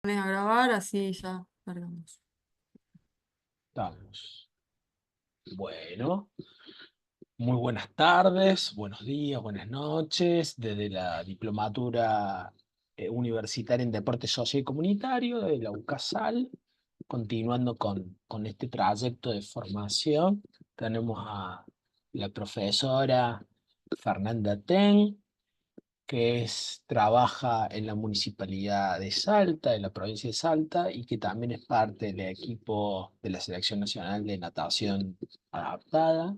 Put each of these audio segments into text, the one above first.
Pones a grabar, así ya cargamos. Estamos. Bueno, muy buenas tardes, buenos días, buenas noches, desde la Diplomatura Universitaria en Deporte Social y Comunitario de la UCASAL, continuando con este trayecto de formación. Tenemos a la profesora Fernanda Ten, trabaja en la Municipalidad de Salta, de la provincia de Salta, y que también es parte del equipo de la Selección Nacional de Natación Adaptada.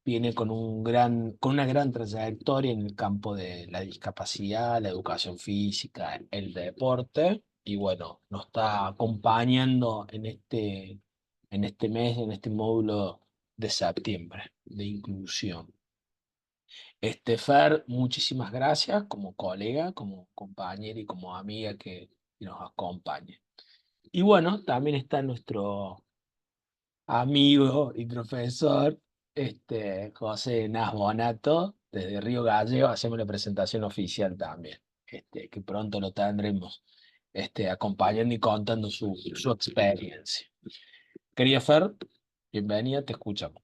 Viene con una gran trayectoria en el campo de la discapacidad, la educación física, el deporte, y bueno, nos está acompañando en este mes, en este módulo de septiembre de inclusión. Fer, muchísimas gracias como colega, como compañera y como amiga que nos acompaña. Y bueno, también está nuestro amigo y profesor, José Nas Bonato, desde Río Gallegos. Hacemos la presentación oficial también, que pronto lo tendremos, acompañando y contando su experiencia. Querida Fer, bienvenida, te escuchamos.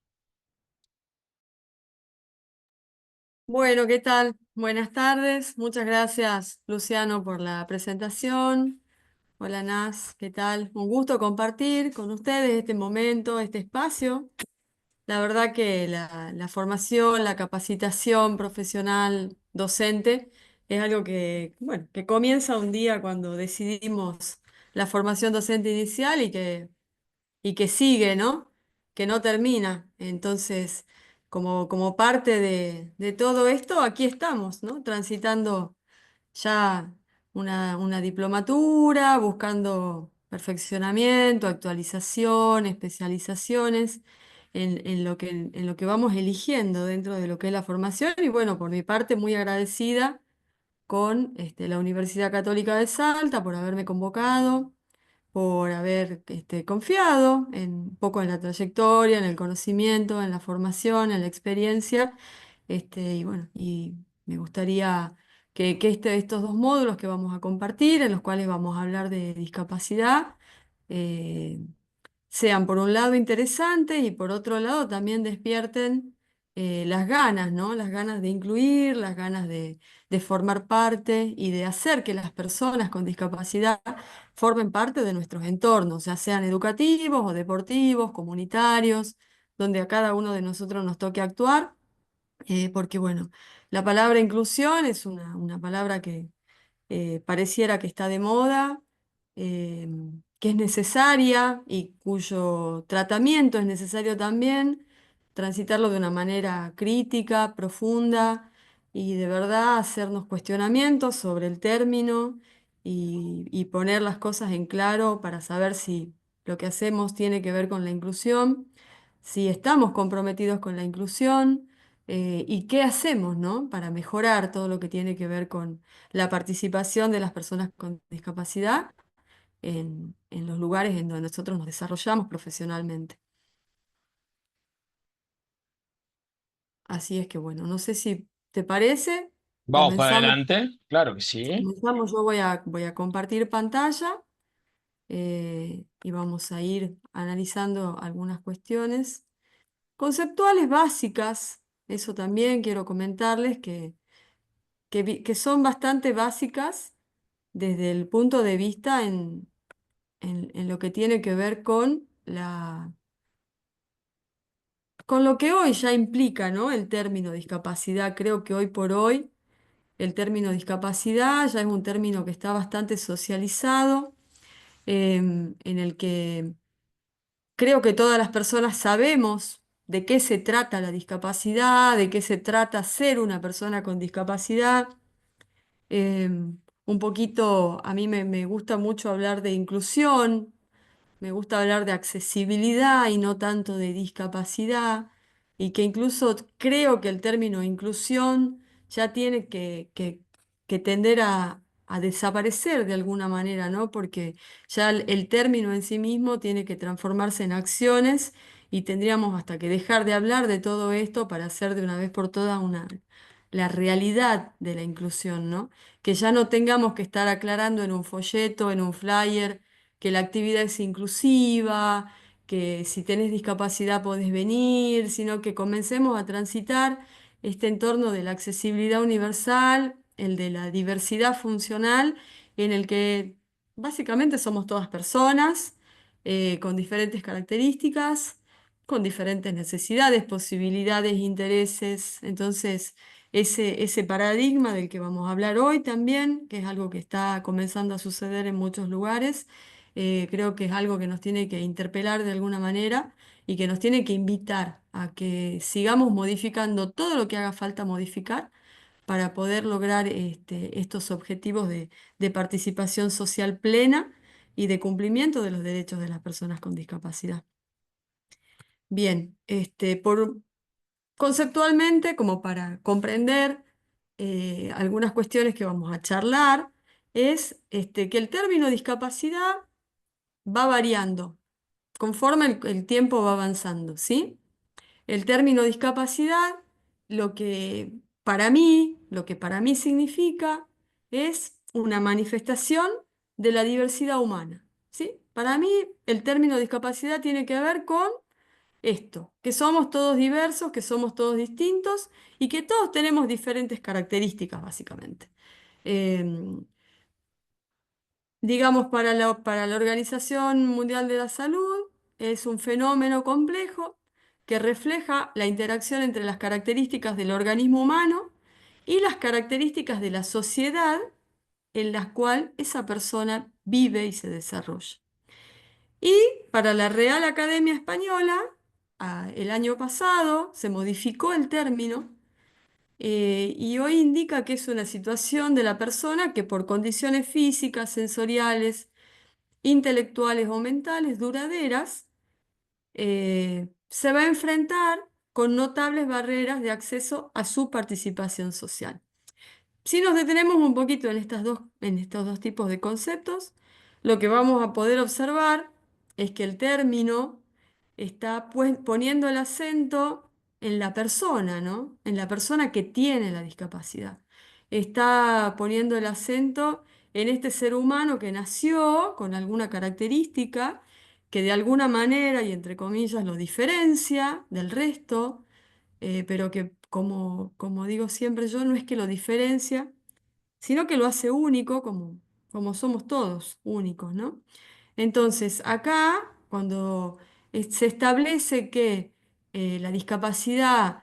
Bueno, ¿qué tal? Buenas tardes. Muchas gracias, Luciano, por la presentación. Hola, Nas, ¿qué tal? Un gusto compartir con ustedes este momento, este espacio. La verdad que la formación, la capacitación profesional docente es algo que, bueno, que comienza un día cuando decidimos la formación docente inicial y que sigue, ¿no? Que no termina. Entonces, como parte de todo esto, aquí estamos, ¿no? Transitando ya una diplomatura, buscando perfeccionamiento, actualización, especializaciones en lo que vamos eligiendo dentro de lo que es la formación. Y bueno, por mi parte, muy agradecida con la Universidad Católica de Salta por haberme convocado, por haber confiado un poco en la trayectoria, en el conocimiento, en la formación, en la experiencia. Y bueno, y me gustaría que estos dos módulos que vamos a compartir, en los cuales vamos a hablar de discapacidad, eh, sean por un lado interesantes y por otro lado también despierten las ganas, ¿no? Las ganas de incluir, las ganas de formar parte y de hacer que las personas con discapacidad formen parte de nuestros entornos, ya sean educativos o deportivos, comunitarios, donde a cada uno de nosotros nos toque actuar, porque bueno, la palabra inclusión es una palabra que pareciera que está de moda, eh, que es necesaria y cuyo tratamiento es necesario también, transitarlo de una manera crítica, profunda y de verdad hacernos cuestionamientos sobre el término y poner las cosas en claro para saber si lo que hacemos tiene que ver con la inclusión, si estamos comprometidos con la inclusión. Y qué hacemos, ¿no? Para mejorar todo lo que tiene que ver con la participación de las personas con discapacidad en los lugares en donde nosotros nos desarrollamos profesionalmente. Así es que bueno, no sé si te parece, Vamos para comenzamos, adelante, claro que sí. comenzamos, yo voy a compartir pantalla y vamos a ir analizando algunas cuestiones conceptuales básicas. Eso también quiero comentarles que son bastante básicas desde el punto de vista en lo que tiene que ver con lo que hoy ya implica, ¿no? El término discapacidad. Creo que hoy por hoy el término discapacidad ya es un término que está bastante socializado, en el que creo que todas las personas sabemos de qué se trata la discapacidad, de qué se trata ser una persona con discapacidad. Un poquito, a mí me gusta mucho hablar de inclusión. Me gusta hablar de accesibilidad y no tanto de discapacidad, y que incluso creo que el término inclusión ya tiene que tender a desaparecer de alguna manera, ¿no? Porque ya el término en sí mismo tiene que transformarse en acciones y tendríamos hasta que dejar de hablar de todo esto para hacer de una vez por todas la realidad de la inclusión, ¿no? Que ya no tengamos que estar aclarando en un folleto, en un flyer, que la actividad es inclusiva, que si tenés discapacidad podés venir, sino que comencemos a transitar este entorno de la accesibilidad universal, el de la diversidad funcional, en el que básicamente somos todas personas con diferentes características, con diferentes necesidades, posibilidades, intereses. Entonces, ese paradigma del que vamos a hablar hoy también, que es algo que está comenzando a suceder en muchos lugares, creo que es algo que nos tiene que interpelar de alguna manera y que nos tiene que invitar a que sigamos modificando todo lo que haga falta modificar para poder lograr estos objetivos de participación social plena y de cumplimiento de los derechos de las personas con discapacidad. Bien, conceptualmente, como para comprender algunas cuestiones que vamos a charlar, es que el término discapacidad va variando conforme el tiempo va avanzando, ¿sí? El término discapacidad, lo que para mí significa es una manifestación de la diversidad humana, ¿sí? Para mí, el término discapacidad tiene que ver con esto, que somos todos diversos, que somos todos distintos y que todos tenemos diferentes características, básicamente. Em, digamos, para la Organización Mundial de la Salud, es un fenómeno complejo que refleja la interacción entre las características del organismo humano y las características de la sociedad en la cual esa persona vive y se desarrolla. Y para la Real Academia Española, el año pasado se modificó el término y hoy indica que es una situación de la persona que por condiciones físicas, sensoriales, intelectuales o mentales duraderas se va a enfrentar con notables barreras de acceso a su participación social. Si nos detenemos un poquito en estos dos tipos de conceptos, lo que vamos a poder observar es que el término está poniendo el acento en la persona, ¿no? En la persona que tiene la discapacidad. Está poniendo el acento en este ser humano que nació con alguna característica que de alguna manera y entre comillas lo diferencia del resto, pero que como digo siempre yo, no es que lo diferencia, sino que lo hace único como somos todos únicos, ¿no? Entonces, acá, cuando se establece que la discapacidad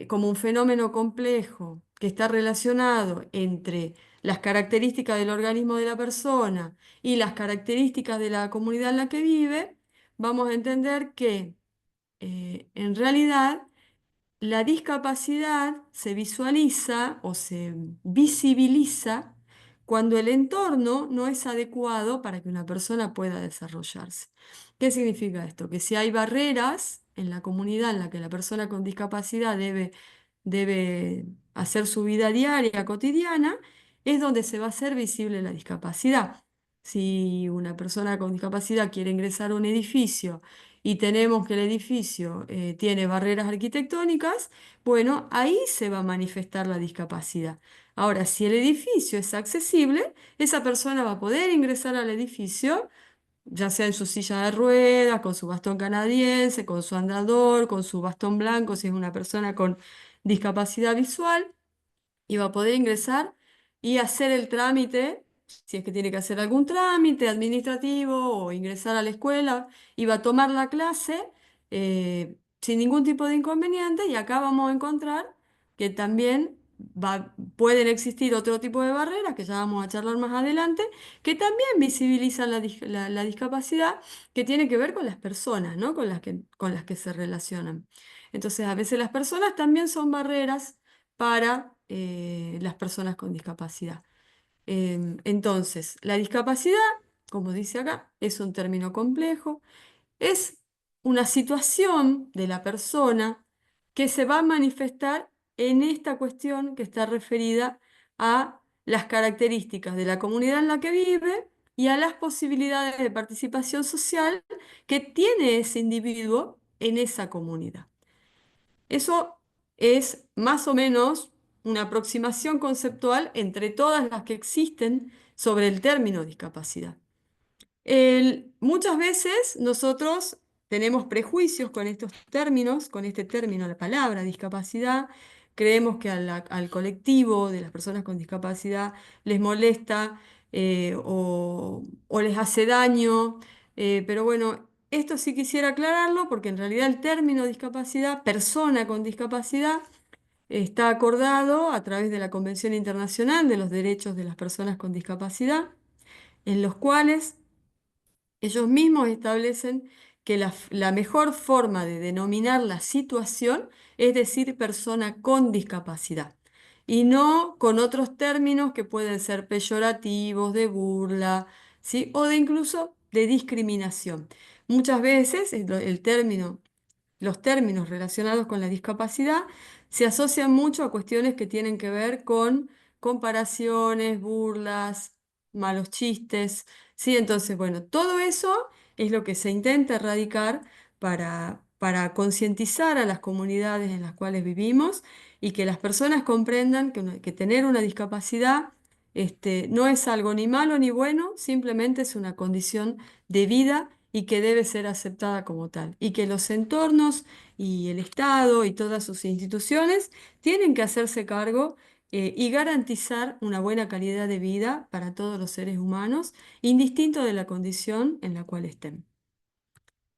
como un fenómeno complejo que está relacionado entre las características del organismo de la persona y las características de la comunidad en la que vive, vamos a entender que en realidad la discapacidad se visualiza o se visibiliza cuando el entorno no es adecuado para que una persona pueda desarrollarse. ¿Qué significa esto? Que si hay barreras en la comunidad en la que la persona con discapacidad debe hacer su vida diaria, cotidiana, es donde se va a hacer visible la discapacidad. Si una persona con discapacidad quiere ingresar a un edificio y tenemos que el edificio tiene barreras arquitectónicas, bueno, ahí se va a manifestar la discapacidad. Ahora, si el edificio es accesible, esa persona va a poder ingresar al edificio, ya sea en su silla de ruedas, con su bastón canadiense, con su andador, con su bastón blanco, si es una persona con discapacidad visual y va a poder ingresar y hacer el trámite, si es que tiene que hacer algún trámite administrativo o ingresar a la escuela, y va a tomar la clase sin ningún tipo de inconveniente y acá vamos a encontrar que también pueden existir otro tipo de barreras que ya vamos a charlar más adelante, que también visibilizan la discapacidad que tiene que ver con las personas, ¿no? Con las que se relacionan. Entonces, a veces las personas también son barreras para las personas con discapacidad. Entonces, la discapacidad, como dice acá, es un término complejo, es una situación de la persona que se va a manifestar en esta cuestión que está referida a las características de la comunidad en la que vive y a las posibilidades de participación social que tiene ese individuo en esa comunidad. Eso es más o menos una aproximación conceptual entre todas las que existen sobre el término discapacidad. Muchas veces nosotros tenemos prejuicios con estos términos, con este término, la palabra discapacidad. Creemos que al colectivo de las personas con discapacidad les molesta o les hace daño. Pero bueno, esto sí quisiera aclararlo porque en realidad el término discapacidad, persona con discapacidad, está acordado a través de la Convención Internacional de los Derechos de las Personas con Discapacidad, en los cuales ellos mismos establecen que la mejor forma de denominar la situación es decir persona con discapacidad y no con otros términos que pueden ser peyorativos, de burla, ¿sí? O de incluso de discriminación. Muchas veces el término los términos relacionados con la discapacidad se asocian mucho a cuestiones que tienen que ver con comparaciones, burlas, malos chistes, ¿sí? Entonces, bueno, todo eso es lo que se intenta erradicar para concientizar a las comunidades en las cuales vivimos y que las personas comprendan que tener una discapacidad no es algo ni malo ni bueno, simplemente es una condición de vida y que debe ser aceptada como tal. Y que los entornos y el Estado y todas sus instituciones tienen que hacerse cargo y garantizar una buena calidad de vida para todos los seres humanos, indistinto de la condición en la cual estén.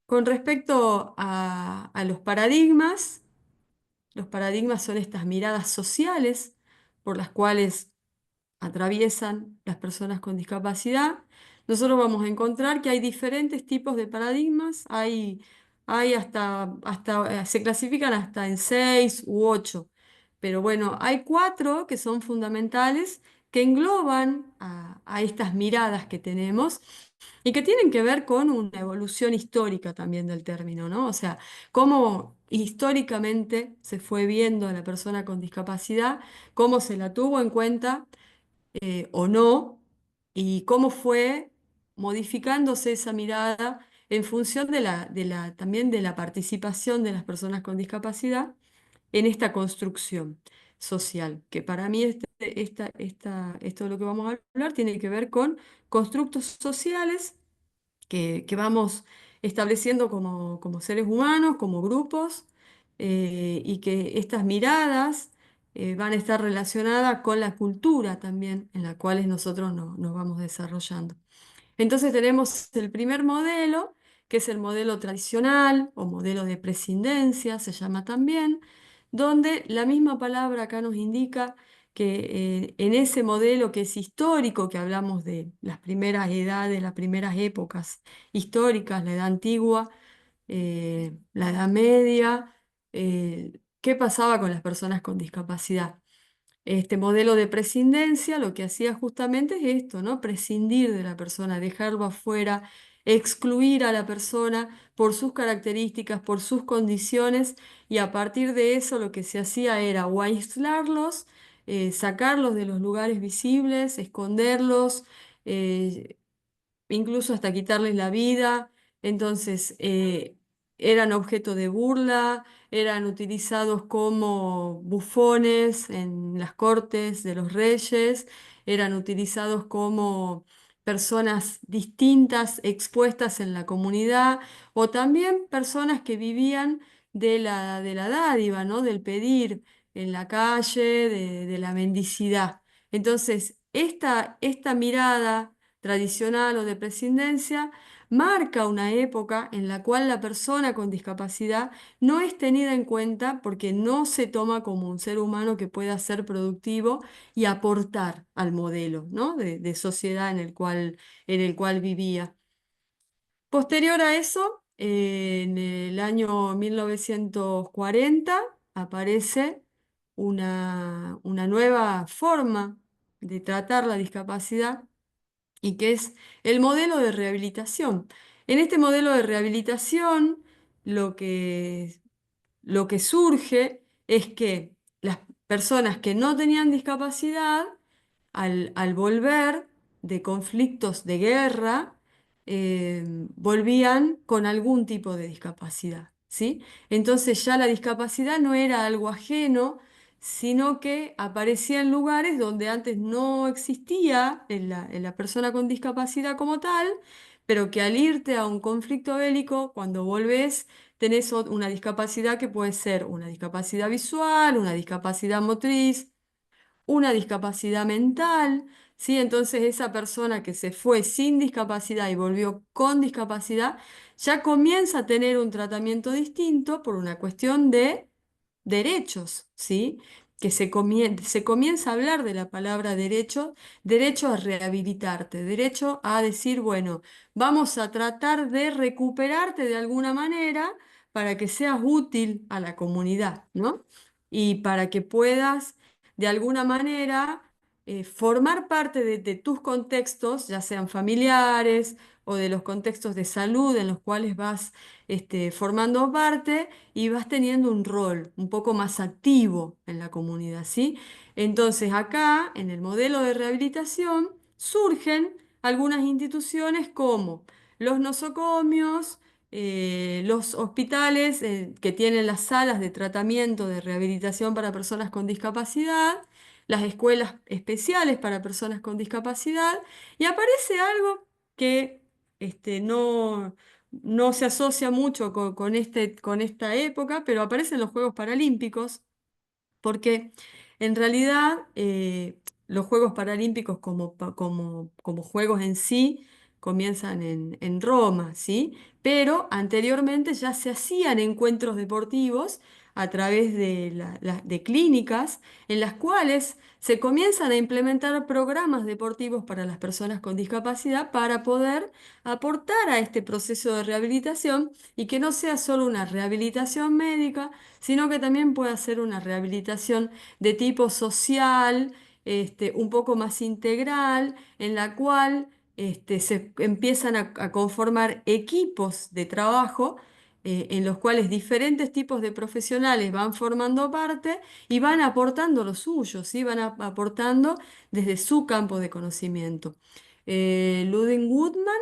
Con respecto a los paradigmas son estas miradas sociales por las cuales atraviesan las personas con discapacidad. Nosotros vamos a encontrar que hay diferentes tipos de paradigmas, hay se clasifican hasta en 6 u 8, pero bueno, hay 4 que son fundamentales, que engloban a estas miradas que tenemos y que tienen que ver con una evolución histórica también del término, ¿no? O sea, cómo históricamente se fue viendo a la persona con discapacidad, cómo se la tuvo en cuenta o no, y cómo fue modificándose esa mirada en función también de la participación de las personas con discapacidad en esta construcción social, que para mí esto de lo que vamos a hablar tiene que ver con constructos sociales que vamos estableciendo como seres humanos, como grupos, y que estas miradas van a estar relacionadas con la cultura también en la cual nosotros nos vamos desarrollando. Entonces tenemos el primer modelo, que es el modelo tradicional o modelo de prescindencia, se llama también, donde la misma palabra acá nos indica que en ese modelo que es histórico, que hablamos de las primeras edades, las primeras épocas históricas, la edad antigua, la edad media, ¿qué pasaba con las personas con discapacidad? Este modelo de prescindencia lo que hacía justamente es esto, ¿no? Prescindir de la persona, dejarlo afuera, excluir a la persona por sus características, por sus condiciones, y a partir de eso lo que se hacía era o aislarlos, sacarlos de los lugares visibles, esconderlos, eh, incluso hasta quitarles la vida. Entonces, eran objeto de burla, eran utilizados como bufones en las cortes de los reyes, eran utilizados como personas distintas, expuestas en la comunidad, o también personas que vivían de la dádiva, ¿no? Del pedir en la calle, de la mendicidad. Entonces, esta mirada tradicional o de prescindencia, marca una época en la cual la persona con discapacidad no es tenida en cuenta porque no se toma como un ser humano que pueda ser productivo y aportar al modelo, ¿no? de sociedad en el cual vivía. Posterior a eso, en el año 1940 aparece una nueva forma de tratar la discapacidad y que es el modelo de rehabilitación. En este modelo de rehabilitación, lo que, lo que surge es que las personas que no tenían discapacidad, al volver de conflictos de guerra, volvían con algún tipo de discapacidad, ¿sí? Entonces ya la discapacidad no era algo ajeno, sino que aparecía en lugares donde antes no existía en la persona con discapacidad como tal, pero que al irte a un conflicto bélico, cuando volvés, tenés una discapacidad que puede ser una discapacidad visual, una discapacidad motriz, una discapacidad mental, ¿sí? Entonces esa persona que se fue sin discapacidad y volvió con discapacidad, ya comienza a tener un tratamiento distinto por una cuestión de derechos, ¿sí? Que se comienza a hablar de la palabra derecho, derecho a rehabilitarte, derecho a decir, bueno, vamos a tratar de recuperarte de alguna manera para que seas útil a la comunidad, ¿no? Y para que puedas de alguna manera formar parte de tus contextos, ya sean familiares o de los contextos de salud en los cuales vas formando parte y vas teniendo un rol un poco más activo en la comunidad, ¿sí? Entonces acá, en el modelo de rehabilitación, surgen algunas instituciones como los nosocomios, los hospitales que tienen las salas de tratamiento de rehabilitación para personas con discapacidad, las escuelas especiales para personas con discapacidad, y aparece algo que no se asocia mucho con esta época, pero aparecen los Juegos Paralímpicos, porque en realidad los Juegos Paralímpicos como juegos en sí comienzan en Roma, ¿sí? Pero anteriormente ya se hacían encuentros deportivos a través de, de clínicas en las cuales se comienzan a implementar programas deportivos para las personas con discapacidad para poder aportar a este proceso de rehabilitación y que no sea solo una rehabilitación médica, sino que también pueda ser una rehabilitación de tipo social, un poco más integral, en la cual se empiezan a conformar equipos de trabajo. En los cuales diferentes tipos de profesionales van formando parte y van aportando lo suyo, ¿sí? Van aportando desde su campo de conocimiento. Ludwig Woodman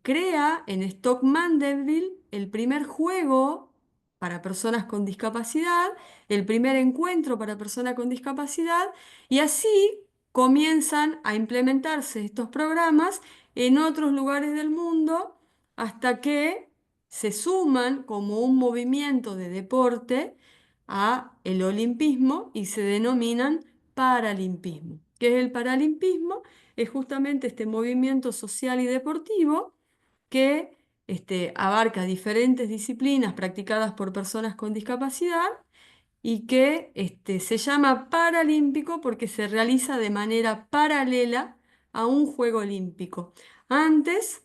crea en Stock Mandeville el primer juego para personas con discapacidad, el primer encuentro para personas con discapacidad, y así comienzan a implementarse estos programas en otros lugares del mundo hasta que se suman como un movimiento de deporte a el olimpismo y se denominan paralimpismo. ¿Qué es el paralimpismo? Es justamente este movimiento social y deportivo que abarca diferentes disciplinas practicadas por personas con discapacidad y que se llama paralímpico porque se realiza de manera paralela a un juego olímpico. Antes,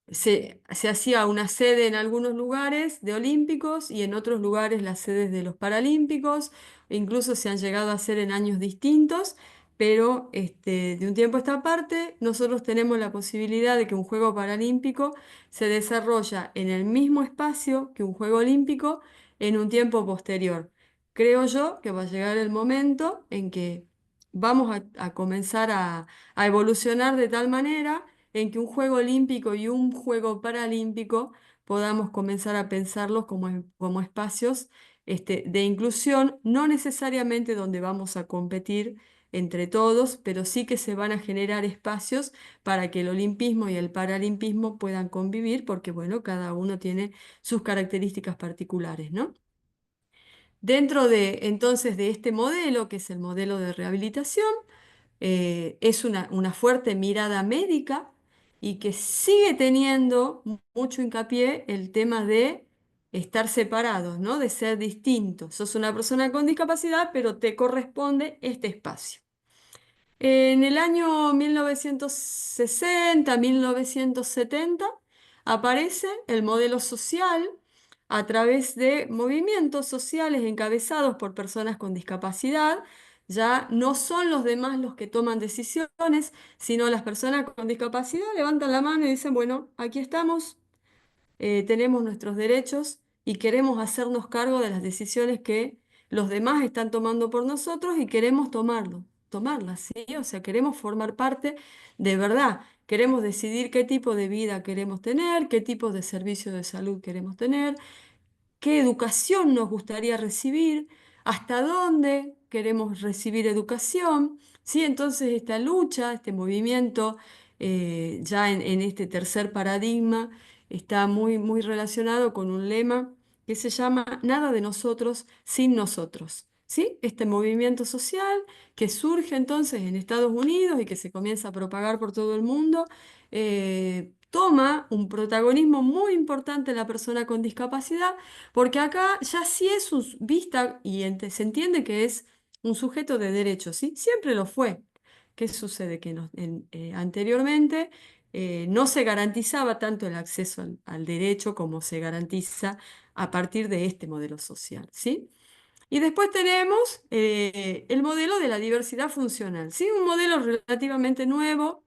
se hacía una sede en algunos lugares de olímpicos y en otros lugares las sedes de los paralímpicos, e incluso se han llegado a hacer en años distintos, pero de un tiempo a esta parte nosotros tenemos la posibilidad de que un juego paralímpico se desarrolla en el mismo espacio que un juego olímpico en un tiempo posterior. Creo yo que va a llegar el momento en que vamos a comenzar a evolucionar de tal manera en que un juego olímpico y un juego paralímpico podamos comenzar a pensarlos como espacios de inclusión, no necesariamente donde vamos a competir entre todos, pero sí que se van a generar espacios para que el olimpismo y el paralimpismo puedan convivir, porque bueno, cada uno tiene sus características particulares, ¿no? Dentro de entonces de este modelo, que es el modelo de rehabilitación, es una fuerte mirada médica y que sigue teniendo mucho hincapié el tema de estar separados, ¿no? De ser distintos. Sos una persona con discapacidad, pero te corresponde este espacio. En el año 1960, 1970, aparece el modelo social a través de movimientos sociales encabezados por personas con discapacidad. Ya no son los demás los que toman decisiones, sino las personas con discapacidad levantan la mano y dicen, bueno, aquí estamos, tenemos nuestros derechos y queremos hacernos cargo de las decisiones que los demás están tomando por nosotros y queremos tomarlas, ¿sí? O sea, queremos formar parte de verdad, queremos decidir qué tipo de vida queremos tener, qué tipo de servicio de salud queremos tener, qué educación nos gustaría recibir. hasta dónde queremos recibir educación, ¿sí? Entonces esta lucha, este movimiento, ya en este tercer paradigma, está muy, muy relacionado con un lema que se llama Nada de nosotros sin nosotros, ¿sí? Este movimiento social que surge entonces en Estados Unidos y que se comienza a propagar por todo el mundo, toma un protagonismo muy importante en la persona con discapacidad, porque acá ya sí es vista y se entiende que es un sujeto de derechos, ¿sí? Siempre lo fue. ¿Qué sucede? Que anteriormente no se garantizaba tanto el acceso al derecho como se garantiza a partir de este modelo social, ¿sí? Y después tenemos el modelo de la diversidad funcional, ¿sí? Un modelo relativamente nuevo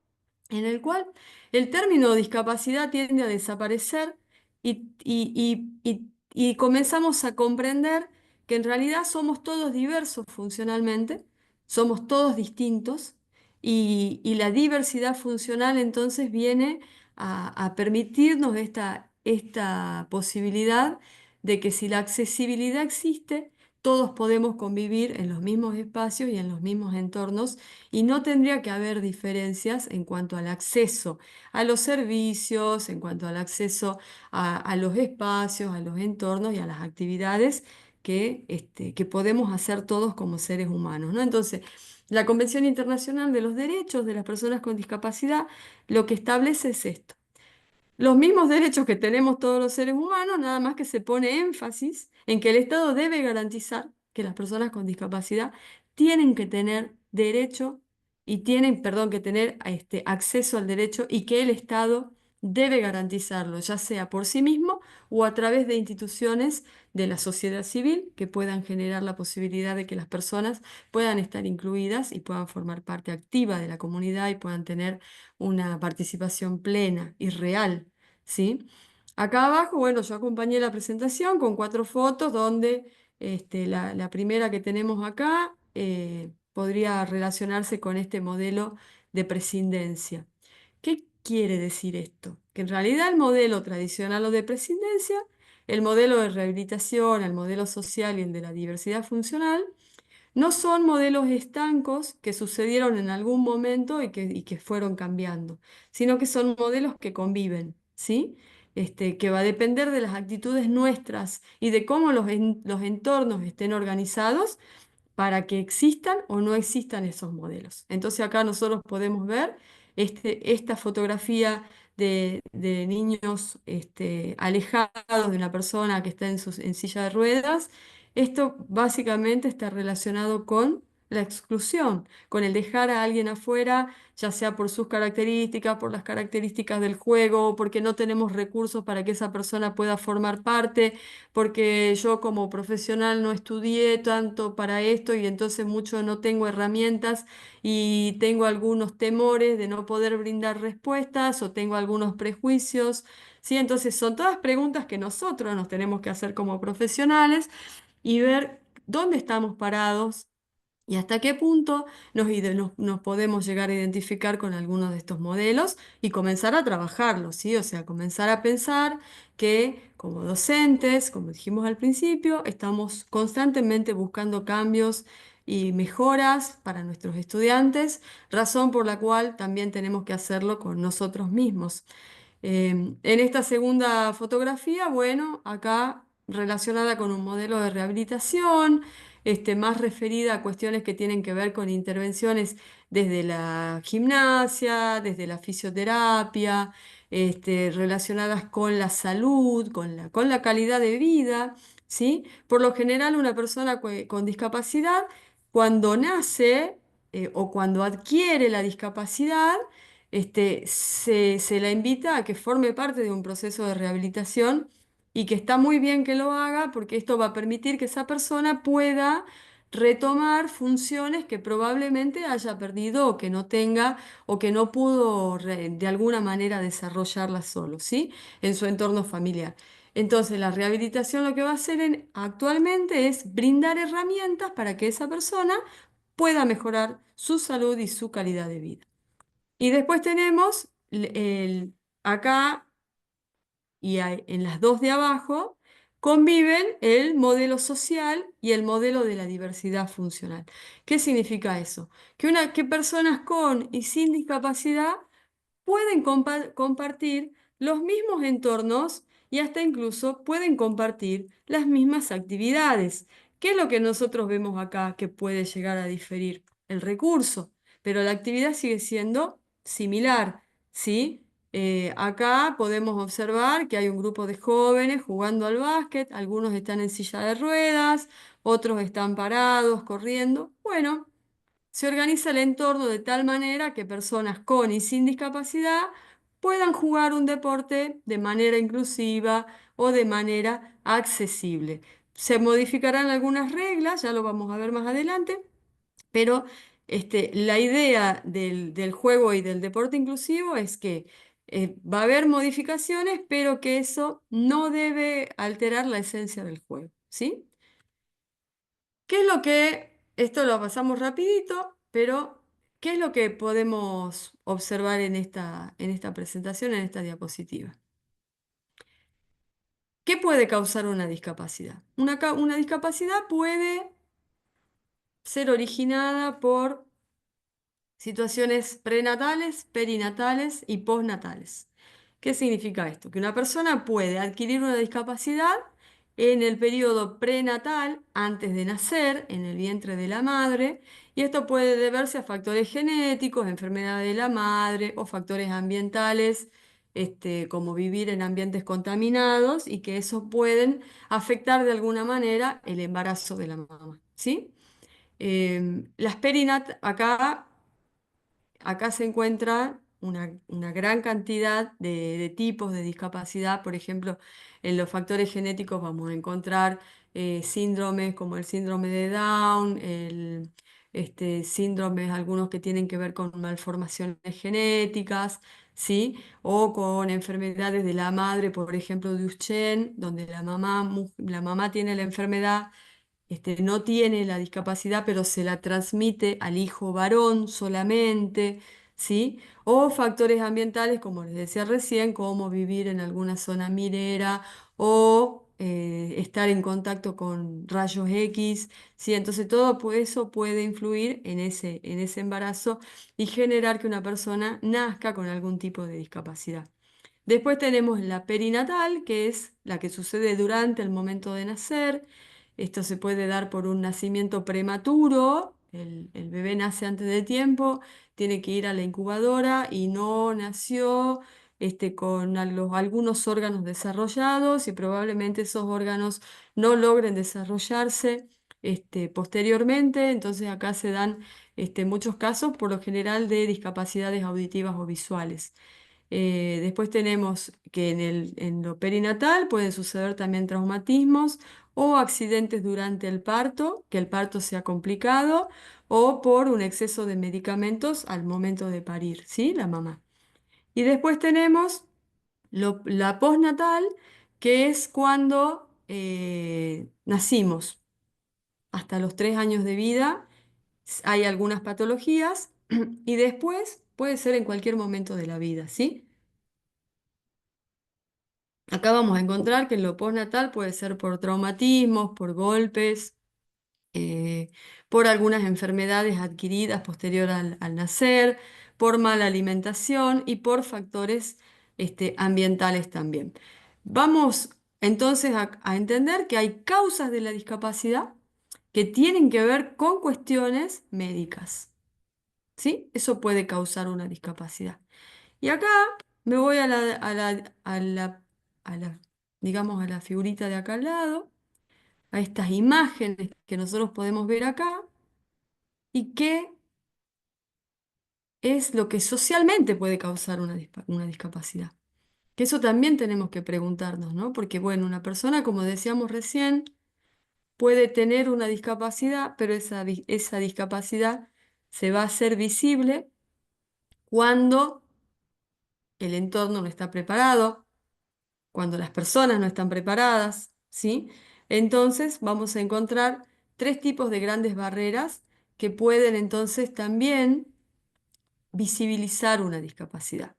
en el cual el término discapacidad tiende a desaparecer y comenzamos a comprender que en realidad somos todos diversos funcionalmente, somos todos distintos y la diversidad funcional entonces viene a permitirnos esta posibilidad de que si la accesibilidad existe, todos podemos convivir en los mismos espacios y en los mismos entornos y no tendría que haber diferencias en cuanto al acceso a los servicios, en cuanto al acceso a los espacios, a los entornos y a las actividades que podemos hacer todos como seres humanos, ¿no? Entonces, la Convención Internacional de los Derechos de las Personas con Discapacidad lo que establece es esto: los mismos derechos que tenemos todos los seres humanos, nada más que se pone énfasis en que el Estado debe garantizar que las personas con discapacidad tienen que tener derecho y tienen, perdón, que tener acceso al derecho y que el Estado debe garantizarlo, ya sea por sí mismo o a través de instituciones de la sociedad civil que puedan generar la posibilidad de que las personas puedan estar incluidas y puedan formar parte activa de la comunidad y puedan tener una participación plena y real, ¿sí? Acá abajo, bueno, yo acompañé la presentación con 4 fotos donde la primera que tenemos acá podría relacionarse con este modelo de prescindencia. ¿Qué quiere decir esto? Que en realidad el modelo tradicional o de prescindencia, el modelo de rehabilitación, el modelo social y el de la diversidad funcional, no son modelos estancos que sucedieron en algún momento y que fueron cambiando, sino que son modelos que conviven, ¿sí? Que va a depender de las actitudes nuestras y de cómo los entornos estén organizados para que existan o no existan esos modelos. Entonces acá nosotros podemos ver esta fotografía de niños alejados de una persona que está en silla de ruedas. Esto básicamente está relacionado con la exclusión, con el dejar a alguien afuera, ya sea por sus características, por las características del juego, porque no tenemos recursos para que esa persona pueda formar parte, porque yo como profesional no estudié tanto para esto y entonces mucho no tengo herramientas y tengo algunos temores de no poder brindar respuestas o tengo algunos prejuicios, ¿sí? Entonces son todas preguntas que nosotros nos tenemos que hacer como profesionales y ver dónde estamos parados y hasta qué punto nos podemos llegar a identificar con algunos de estos modelos y comenzar a trabajarlos, ¿sí? O sea, comenzar a pensar que como docentes, como dijimos al principio, estamos constantemente buscando cambios y mejoras para nuestros estudiantes, razón por la cual también tenemos que hacerlo con nosotros mismos. En esta segunda fotografía, bueno, acá relacionada con un modelo de rehabilitación, más referida a cuestiones que tienen que ver con intervenciones desde la gimnasia, desde la fisioterapia, relacionadas con la salud, con la calidad de vida, ¿sí? Por lo general, una persona con discapacidad, cuando nace, o cuando adquiere la discapacidad, se la invita a que forme parte de un proceso de rehabilitación y que está muy bien que lo haga porque esto va a permitir que esa persona pueda retomar funciones que probablemente haya perdido o que no tenga o que no pudo de alguna manera desarrollarla solo, ¿sí? En su entorno familiar. Entonces, la rehabilitación lo que va a hacer actualmente es brindar herramientas para que esa persona pueda mejorar su salud y su calidad de vida. Y después tenemos acá en las dos de abajo, conviven el modelo social y el modelo de la diversidad funcional. ¿Qué significa eso? Que personas con y sin discapacidad pueden compartir los mismos entornos y hasta incluso pueden compartir las mismas actividades. ¿Qué es lo que nosotros vemos acá que puede llegar a diferir? El recurso, pero la actividad sigue siendo similar, ¿sí? Acá podemos observar que hay un grupo de jóvenes jugando al básquet, algunos están en silla de ruedas, otros están parados, corriendo. Bueno, se organiza el entorno de tal manera que personas con y sin discapacidad puedan jugar un deporte de manera inclusiva o de manera accesible. Se modificarán algunas reglas, ya lo vamos a ver más adelante, pero la idea del juego y del deporte inclusivo es que va a haber modificaciones, pero que eso no debe alterar la esencia del juego, ¿sí? ¿Qué es lo que, esto lo pasamos rapidito, pero qué es lo que podemos observar en esta presentación, en esta diapositiva? ¿Qué puede causar una discapacidad? Una discapacidad puede ser originada por situaciones prenatales, perinatales y postnatales. ¿Qué significa esto? Que una persona puede adquirir una discapacidad en el periodo prenatal, antes de nacer, en el vientre de la madre, y esto puede deberse a factores genéticos, enfermedad de la madre o factores ambientales, como vivir en ambientes contaminados, y que eso pueden afectar de alguna manera el embarazo de la mamá, ¿sí? Acá se encuentra una gran cantidad de tipos de discapacidad. Por ejemplo, en los factores genéticos vamos a encontrar síndromes como el síndrome de Down, síndromes algunos que tienen que ver con malformaciones genéticas, ¿sí? O con enfermedades de la madre, por ejemplo, Duchenne, donde la mamá tiene la enfermedad, no tiene la discapacidad, pero se la transmite al hijo varón solamente, ¿sí? O factores ambientales, como les decía recién, como vivir en alguna zona minera o estar en contacto con rayos X, ¿sí? Entonces eso puede influir en ese embarazo y generar que una persona nazca con algún tipo de discapacidad. Después tenemos la perinatal, que es la que sucede durante el momento de nacer. Esto se puede dar por un nacimiento prematuro. El bebé nace antes de tiempo, tiene que ir a la incubadora y no nació con algunos órganos desarrollados, y probablemente esos órganos no logren desarrollarse posteriormente. Entonces acá se dan muchos casos, por lo general, de discapacidades auditivas o visuales. Después tenemos que en lo perinatal pueden suceder también traumatismos o accidentes durante el parto, que el parto sea complicado, o por un exceso de medicamentos al momento de parir, ¿sí? La mamá. Y después tenemos la postnatal, que es cuando nacimos. Hasta los 3 años de vida hay algunas patologías y después puede ser en cualquier momento de la vida, ¿sí? Acá vamos a encontrar que en lo postnatal puede ser por traumatismos, por golpes, eh, por algunas enfermedades adquiridas posterior al nacer, por mala alimentación y por factores ambientales también. Vamos entonces a entender que hay causas de la discapacidad que tienen que ver con cuestiones médicas, ¿sí? Eso puede causar una discapacidad. Y acá me voy a la, digamos, a la figurita de acá al lado, a estas imágenes que nosotros podemos ver acá, y qué es lo que socialmente puede causar una discapacidad. Que eso también tenemos que preguntarnos, ¿no? Porque, bueno, una persona, como decíamos recién, puede tener una discapacidad, pero esa discapacidad se va a hacer visible cuando el entorno no está preparado, cuando las personas no están preparadas, ¿sí? Entonces vamos a encontrar tres tipos de grandes barreras que pueden entonces también visibilizar una discapacidad.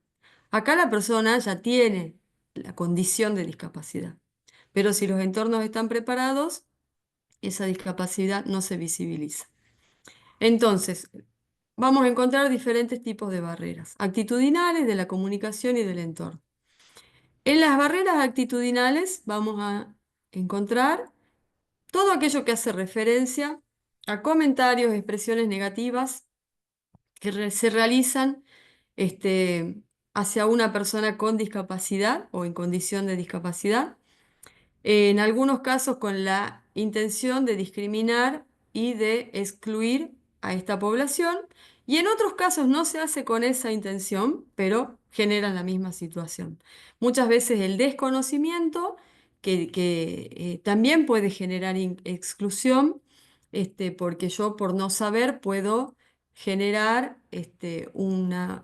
Acá la persona ya tiene la condición de discapacidad, Pero si los entornos están preparados, esa discapacidad no se visibiliza. Entonces, vamos a encontrar diferentes tipos de barreras, actitudinales, de la comunicación y del entorno. En las barreras actitudinales vamos a encontrar todo aquello que hace referencia a comentarios, expresiones negativas que se realizan hacia una persona con discapacidad o en condición de discapacidad, en algunos casos con la intención de discriminar y de excluir a esta población, y en otros casos no se hace con esa intención, pero generan la misma situación. Muchas veces el desconocimiento, que también puede generar exclusión, porque yo por no saber puedo generar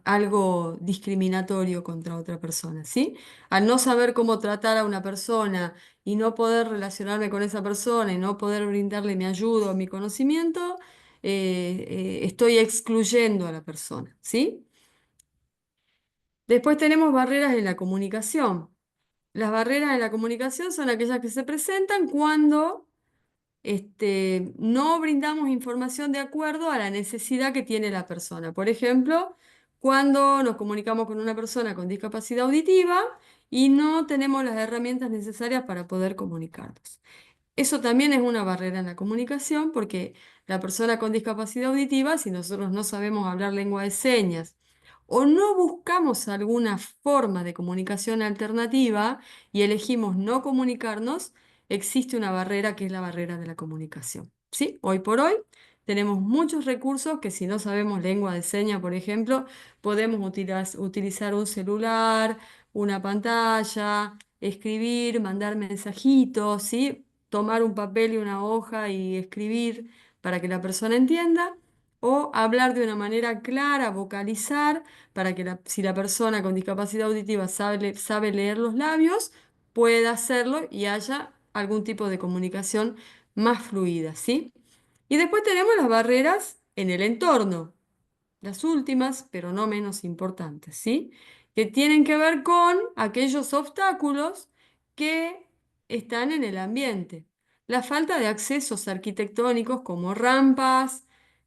algo discriminatorio contra otra persona, ¿sí? Al no saber cómo tratar a una persona, y no poder relacionarme con esa persona y no poder brindarle mi ayuda o mi conocimiento, estoy excluyendo a la persona, ¿sí? Después tenemos barreras en la comunicación. Las barreras en la comunicación son aquellas que se presentan cuando no brindamos información de acuerdo a la necesidad que tiene la persona. Por ejemplo, cuando nos comunicamos con una persona con discapacidad auditiva y no tenemos las herramientas necesarias para poder comunicarnos. Eso también es una barrera en la comunicación porque la persona con discapacidad auditiva, si nosotros no sabemos hablar lengua de señas o no buscamos alguna forma de comunicación alternativa y elegimos no comunicarnos, existe una barrera que es la barrera de la comunicación. ¿Sí? Hoy por hoy tenemos muchos recursos que si no sabemos lengua de señas, por ejemplo, podemos utilizar un celular, una pantalla, escribir, mandar mensajitos, ¿sí? Tomar un papel y una hoja y escribir para que la persona entienda, o hablar de una manera clara, vocalizar, para que si la persona con discapacidad auditiva sabe leer los labios, pueda hacerlo y haya algún tipo de comunicación más fluida, ¿sí? Y después tenemos las barreras en el entorno, las últimas, pero no menos importantes, ¿sí? Que tienen que ver con aquellos obstáculos que están en el ambiente. La falta de accesos arquitectónicos como rampas,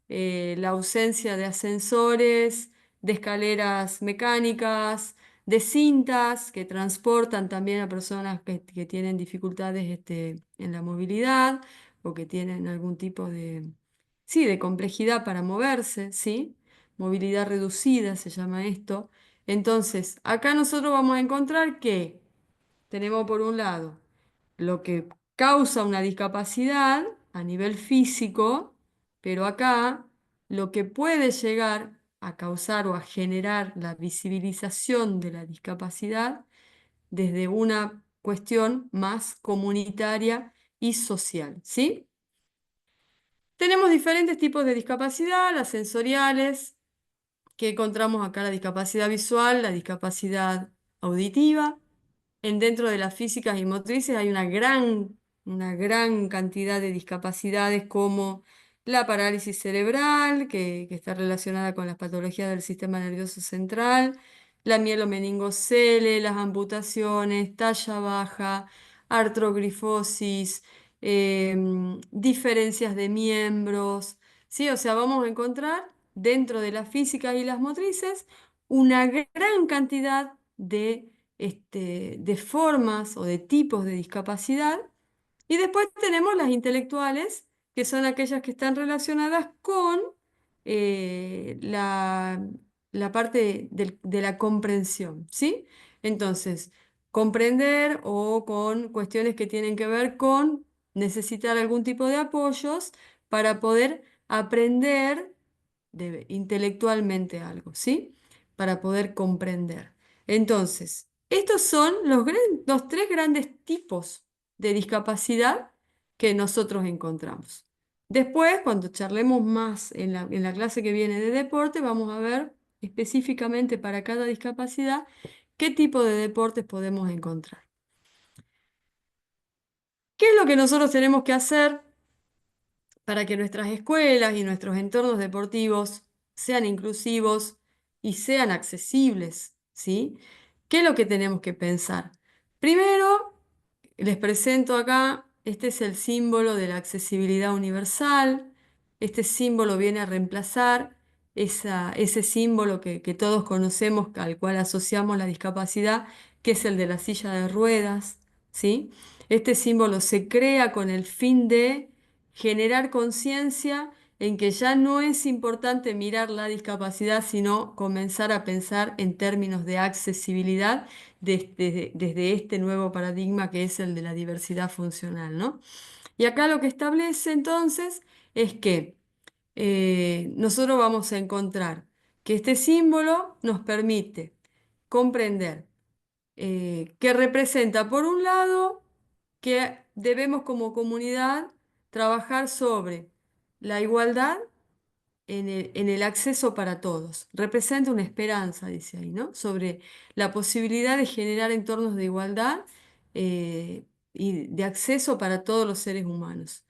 la ausencia de ascensores, de escaleras mecánicas, de cintas que transportan también a personas que tienen dificultades en la movilidad o que tienen algún tipo de, sí, de complejidad para moverse, ¿sí? Movilidad reducida se llama esto. Entonces, acá nosotros vamos a encontrar que tenemos por un lado lo que causa una discapacidad a nivel físico, pero acá lo que puede llegar a causar o a generar la visibilización de la discapacidad desde una cuestión más comunitaria y social, ¿sí? Tenemos diferentes tipos de discapacidad, las sensoriales, que encontramos acá la discapacidad visual, la discapacidad auditiva. Dentro de las físicas y motrices hay una gran cantidad de discapacidades como la parálisis cerebral, que está relacionada con las patologías del sistema nervioso central, la mielomeningocele, las amputaciones, talla baja, artrogrifosis, diferencias de miembros, ¿sí? O sea, vamos a encontrar dentro de las físicas y las motrices una gran cantidad de formas o de tipos de discapacidad. Y después tenemos las intelectuales, que son aquellas que están relacionadas con la parte de la comprensión, ¿sí? Entonces, comprender o con cuestiones que tienen que ver con necesitar algún tipo de apoyos para poder aprender intelectualmente algo, ¿sí? Para poder comprender. Entonces, estos son los tres grandes tipos de discapacidad que nosotros encontramos. Después, cuando charlemos más en la clase que viene de deporte, vamos a ver específicamente para cada discapacidad qué tipo de deportes podemos encontrar. ¿Qué es lo que nosotros tenemos que hacer para que nuestras escuelas y nuestros entornos deportivos sean inclusivos y sean accesibles? ¿Sí? ¿Qué es lo que tenemos que pensar? Primero, les presento acá, este es el símbolo de la accesibilidad universal. Este símbolo viene a reemplazar ese símbolo que todos conocemos, al cual asociamos la discapacidad, que es el de la silla de ruedas, ¿sí? Este símbolo se crea con el fin de generar conciencia en que ya no es importante mirar la discapacidad, sino comenzar a pensar en términos de accesibilidad desde este nuevo paradigma que es el de la diversidad funcional, ¿no? Y acá lo que establece entonces es que nosotros vamos a encontrar que este símbolo nos permite comprender que representa, por un lado, que debemos como comunidad trabajar sobre la igualdad en el acceso para todos. Representa una esperanza, dice ahí, ¿no? Sobre la posibilidad de generar entornos de igualdad y de acceso para todos los seres humanos.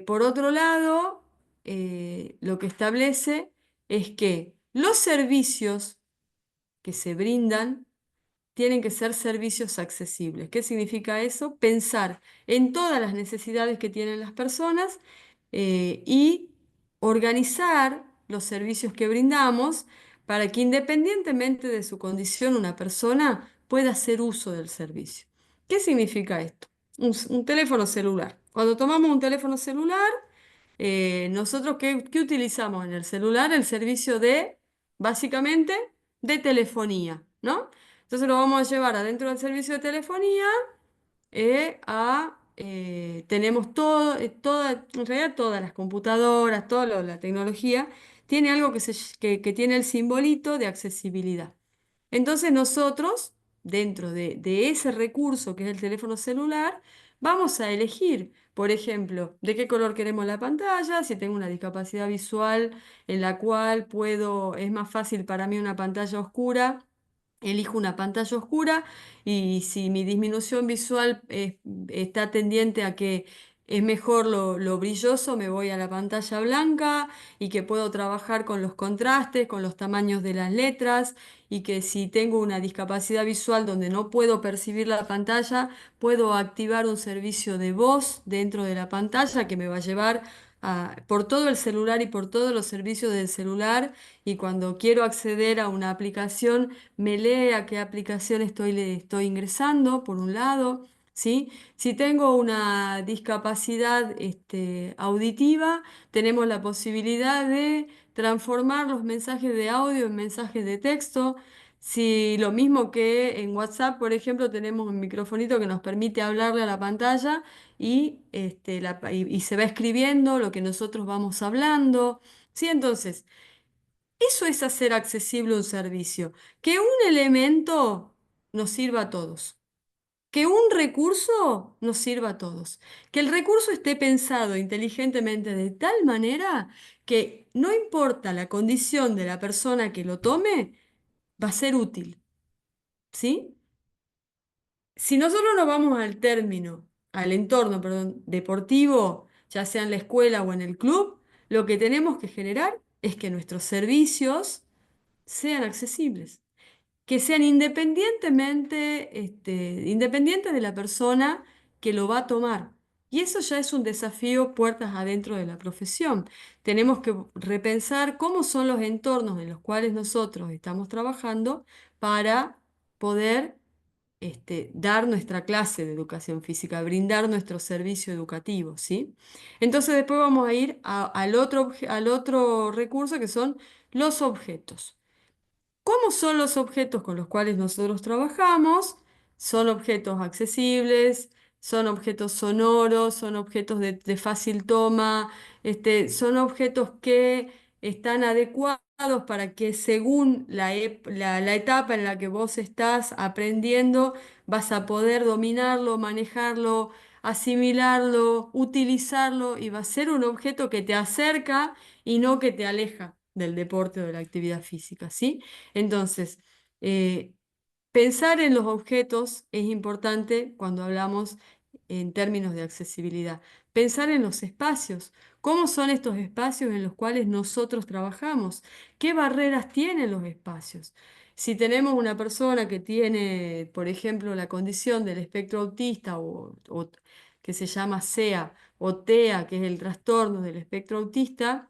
Por otro lado, lo que establece es que los servicios que se brindan tienen que ser servicios accesibles. ¿Qué significa eso? Pensar en todas las necesidades que tienen las personas y organizar los servicios que brindamos para que independientemente de su condición una persona pueda hacer uso del servicio. ¿Qué significa esto? Un teléfono celular. Cuando tomamos un teléfono celular, nosotros ¿qué utilizamos en el celular? El servicio básicamente, de telefonía, ¿no? Entonces lo vamos a llevar adentro del servicio de telefonía tenemos en realidad todas las computadoras, la tecnología, tiene algo que tiene el simbolito de accesibilidad. Entonces nosotros, dentro de ese recurso que es el teléfono celular, vamos a elegir, por ejemplo, de qué color queremos la pantalla, si tengo una discapacidad visual en la cual es más fácil para mí una pantalla oscura. Elijo una pantalla oscura y si mi disminución visual está tendiente a que es mejor lo brilloso, me voy a la pantalla blanca y que puedo trabajar con los contrastes, con los tamaños de las letras y que si tengo una discapacidad visual donde no puedo percibir la pantalla, puedo activar un servicio de voz dentro de la pantalla que me va a llevar por todo el celular y por todos los servicios del celular y cuando quiero acceder a una aplicación me lee a qué aplicación le estoy ingresando, por un lado, ¿sí? Si tengo una discapacidad auditiva, tenemos la posibilidad de transformar los mensajes de audio en mensajes de texto. Si lo mismo que en WhatsApp, por ejemplo, tenemos un microfonito que nos permite hablarle a la pantalla y se va escribiendo lo que nosotros vamos hablando. ¿Sí? Entonces, eso es hacer accesible un servicio. Que un elemento nos sirva a todos. Que un recurso nos sirva a todos. Que el recurso esté pensado inteligentemente de tal manera que no importa la condición de la persona que lo tome, va a ser útil. ¿Sí? Si nosotros nos vamos al entorno, perdón, deportivo, ya sea en la escuela o en el club, lo que tenemos que generar es que nuestros servicios sean accesibles, que sean independientes de la persona que lo va a tomar. Y eso ya es un desafío puertas adentro de la profesión. Tenemos que repensar cómo son los entornos en los cuales nosotros estamos trabajando para poder dar nuestra clase de educación física, brindar nuestro servicio educativo, ¿sí? Entonces después vamos a ir al otro recurso que son los objetos. ¿Cómo son los objetos con los cuales nosotros trabajamos? Son objetos accesibles, son objetos sonoros, son objetos de fácil toma, son objetos que están adecuados para que según la etapa en la que vos estás aprendiendo, vas a poder dominarlo, manejarlo, asimilarlo, utilizarlo y va a ser un objeto que te acerca y no que te aleja del deporte o de la actividad física, ¿sí? Entonces, eh, pensar en los objetos es importante cuando hablamos en términos de accesibilidad. Pensar en los espacios. ¿Cómo son estos espacios en los cuales nosotros trabajamos? ¿Qué barreras tienen los espacios? Si tenemos una persona que tiene, por ejemplo, la condición del espectro autista o que se llama SEA o TEA, que es el trastorno del espectro autista,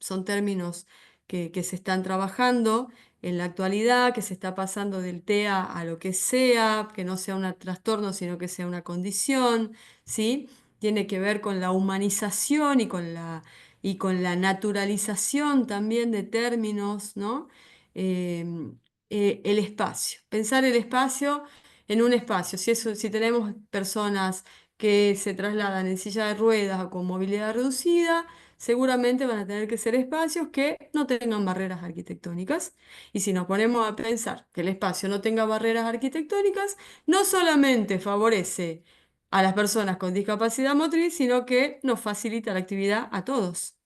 son términos que se están trabajando en la actualidad, que se está pasando del TEA a lo que sea, que no sea un trastorno, sino que sea una condición, ¿sí? Tiene que ver con la humanización y con la naturalización también de términos, ¿no? Em, el espacio, pensar el espacio en un espacio. Si tenemos personas que se trasladan en silla de ruedas o con movilidad reducida, seguramente van a tener que ser espacios que no tengan barreras arquitectónicas. Y si nos ponemos a pensar que el espacio no tenga barreras arquitectónicas, no solamente favorece a las personas con discapacidad motriz, sino que nos facilita la actividad a todos.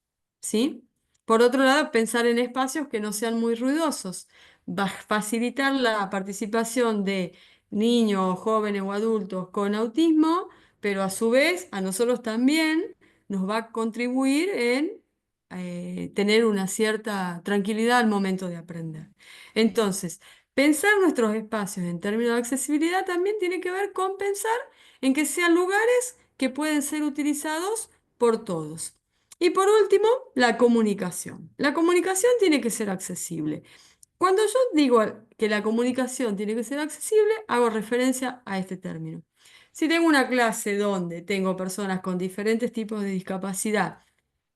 ¿Sí? Por otro lado, pensar en espacios que no sean muy ruidosos, va a facilitar la participación de niños, jóvenes o adultos con autismo, pero a su vez a nosotros también nos va a contribuir en tener una cierta tranquilidad al momento de aprender. Entonces, pensar nuestros espacios en términos de accesibilidad también tiene que ver con pensar en que sean lugares que pueden ser utilizados por todos. Y por último, la comunicación. La comunicación tiene que ser accesible. Cuando yo digo que la comunicación tiene que ser accesible, hago referencia a este término. Si tengo una clase donde tengo personas con diferentes tipos de discapacidad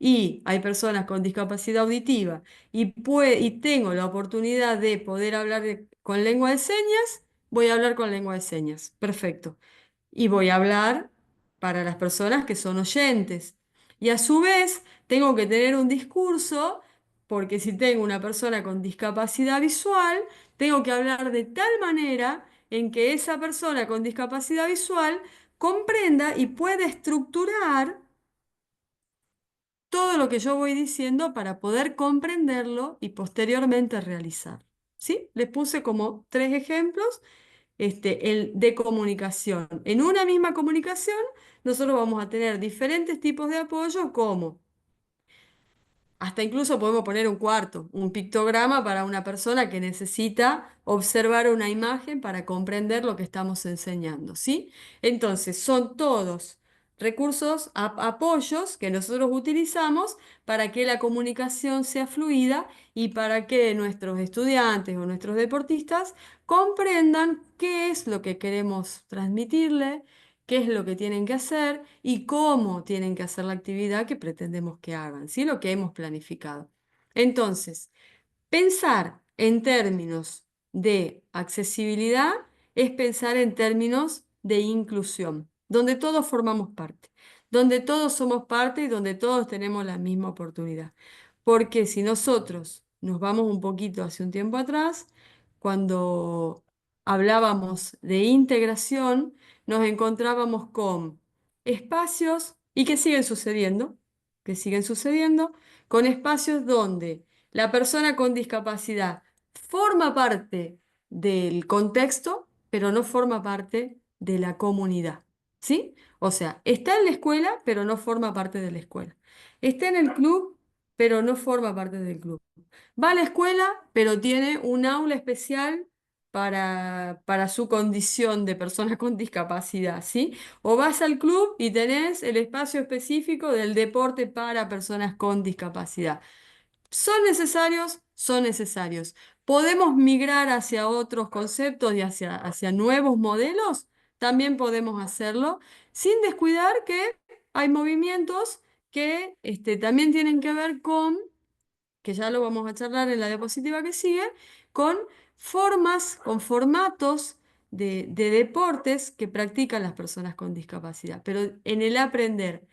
y hay personas con discapacidad auditiva y tengo la oportunidad de poder hablar con lengua de señas, voy a hablar con lengua de señas. Perfecto. Y voy a hablar para las personas que son oyentes. Y a su vez, tengo que tener un discurso, porque si tengo una persona con discapacidad visual, tengo que hablar de tal manera en que esa persona con discapacidad visual comprenda y pueda estructurar todo lo que yo voy diciendo para poder comprenderlo y posteriormente realizar. ¿Sí? Les puse como tres ejemplos el de comunicación. En una misma comunicación, nosotros vamos a tener diferentes tipos de apoyo, como hasta incluso podemos poner un cuarto, un pictograma para una persona que necesita observar una imagen para comprender lo que estamos enseñando, ¿sí? Entonces, son todos recursos, apoyos que nosotros utilizamos para que la comunicación sea fluida y para que nuestros estudiantes o nuestros deportistas comprendan qué es lo que queremos transmitirle, qué es lo que tienen que hacer y cómo tienen que hacer la actividad que pretendemos que hagan, ¿sí? Lo que hemos planificado. Entonces, pensar en términos de accesibilidad es pensar en términos de inclusión, donde todos formamos parte, donde todos somos parte y donde todos tenemos la misma oportunidad. Porque si nosotros nos vamos un poquito hace un tiempo atrás, cuando hablábamos de integración, nos encontrábamos con espacios y que siguen sucediendo, con espacios donde la persona con discapacidad forma parte del contexto, pero no forma parte de la comunidad. ¿Sí? O sea, está en la escuela, pero no forma parte de la escuela. Está en el club, pero no forma parte del club. Va a la escuela, pero tiene un aula especial para su condición de persona con discapacidad, ¿sí? O vas al club y tenés el espacio específico del deporte para personas con discapacidad. ¿Son necesarios? Son necesarios. ¿Podemos migrar hacia otros conceptos y hacia nuevos modelos? También podemos hacerlo, sin descuidar que hay movimientos que también tienen que ver que ya lo vamos a charlar en la diapositiva que sigue, con formas, con formatos de deportes que practican las personas con discapacidad. Pero en el aprender,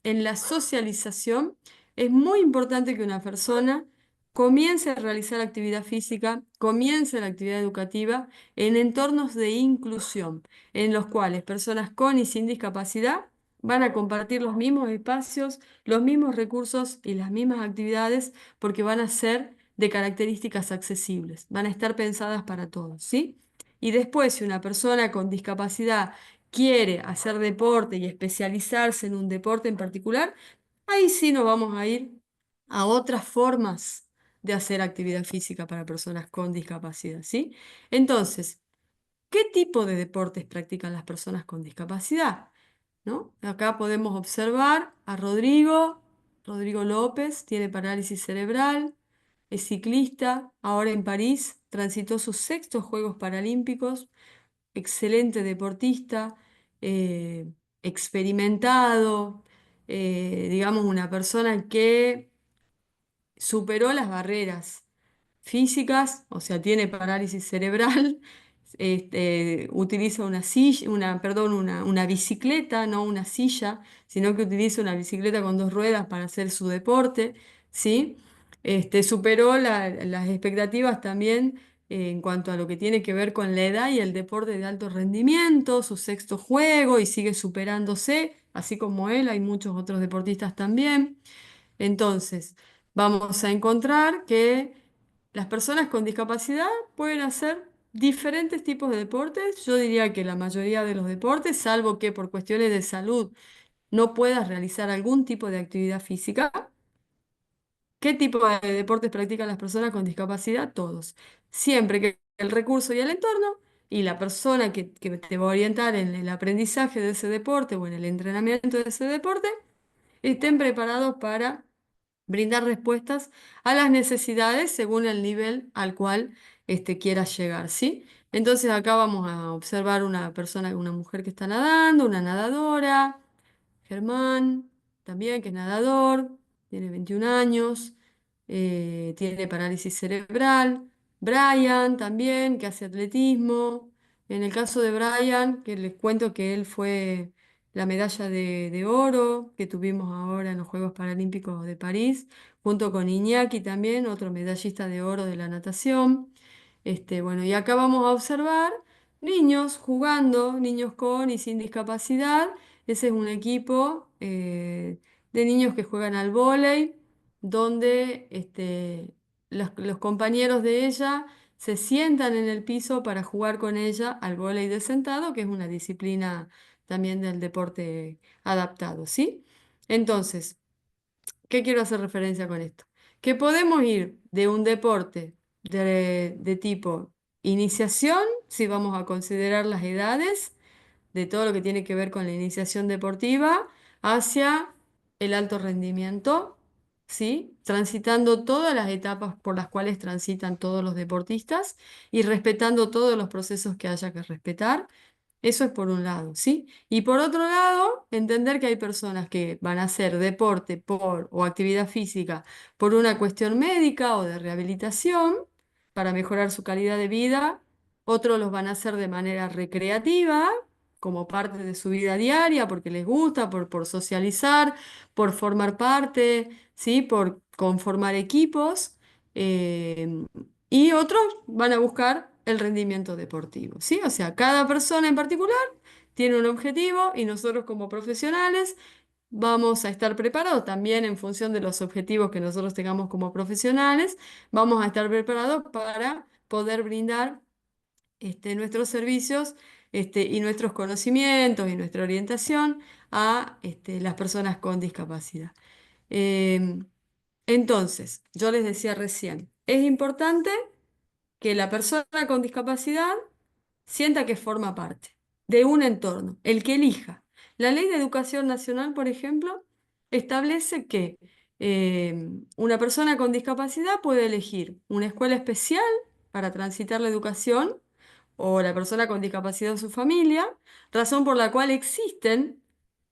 en la socialización, es muy importante que una persona comience a realizar actividad física, comience la actividad educativa en entornos de inclusión, en los cuales personas con y sin discapacidad van a compartir los mismos espacios, los mismos recursos y las mismas actividades porque van a ser de características accesibles, van a estar pensadas para todos, ¿sí? Y después, si una persona con discapacidad quiere hacer deporte y especializarse en un deporte en particular, ahí sí nos vamos a ir a otras formas de hacer actividad física para personas con discapacidad, ¿sí? Entonces, ¿qué tipo de deportes practican las personas con discapacidad? ¿No? Acá podemos observar a Rodrigo López, tiene parálisis cerebral, es ciclista, ahora en París, transitó sus sextos Juegos Paralímpicos, excelente deportista, eh, experimentado, digamos una persona que superó las barreras físicas, o sea, tiene parálisis cerebral, utiliza una silla, perdón, una bicicleta, no una silla, sino que utiliza una bicicleta con dos ruedas para hacer su deporte, ¿sí? Superó las expectativas también en cuanto a lo que tiene que ver con la edad y el deporte de alto rendimiento, su sexto juego y sigue superándose, así como él, hay muchos otros deportistas también. Entonces, vamos a encontrar que las personas con discapacidad pueden hacer diferentes tipos de deportes. Yo diría que la mayoría de los deportes, salvo que por cuestiones de salud no puedas realizar algún tipo de actividad física. ¿Qué tipo de deportes practican las personas con discapacidad? Todos. Siempre que el recurso y el entorno y la persona que te va a orientar en el aprendizaje de ese deporte o en el entrenamiento de ese deporte estén preparados para brindar respuestas a las necesidades según el nivel al cual quieras llegar, ¿sí? Entonces acá vamos a observar una persona, una mujer que está nadando, una nadadora, Germán, también que es nadador, tiene 21 años, tiene parálisis cerebral. Brian también, que hace atletismo. En el caso de Brian, que les cuento que él fue la medalla de oro que tuvimos ahora en los Juegos Paralímpicos de París, junto con Iñaki también, otro medallista de oro de la natación. Bueno, y acá vamos a observar niños jugando, niños con y sin discapacidad. Ese es un equipo de niños que juegan al vóley, donde los compañeros de ella se sientan en el piso para jugar con ella al vóley de sentado, que es una disciplina también del deporte adaptado, ¿sí? Entonces, ¿qué quiero hacer referencia con esto? Que podemos ir de un deporte de tipo iniciación, si vamos a considerar las edades, de todo lo que tiene que ver con la iniciación deportiva, hacia el alto rendimiento, ¿sí? Transitando todas las etapas por las cuales transitan todos los deportistas y respetando todos los procesos que haya que respetar. Eso es por un lado, ¿sí? Y por otro lado, entender que hay personas que van a hacer deporte o actividad física por una cuestión médica o de rehabilitación para mejorar su calidad de vida. Otros los van a hacer de manera recreativa, como parte de su vida diaria, porque les gusta, por socializar, por formar parte, ¿sí? Por conformar equipos. eh, y otros van a buscar el rendimiento deportivo, ¿sí? O sea, cada persona en particular tiene un objetivo y nosotros como profesionales vamos a estar preparados también en función de los objetivos que nosotros tengamos como profesionales, vamos a estar preparados para poder brindar nuestros servicios y nuestros conocimientos y nuestra orientación a las personas con discapacidad. Em, entonces, yo les decía recién, es importante que la persona con discapacidad sienta que forma parte de un entorno, el que elija. La Ley de Educación Nacional, por ejemplo, establece que una persona con discapacidad puede elegir una escuela especial para transitar la educación o la persona con discapacidad o su familia, razón por la cual existen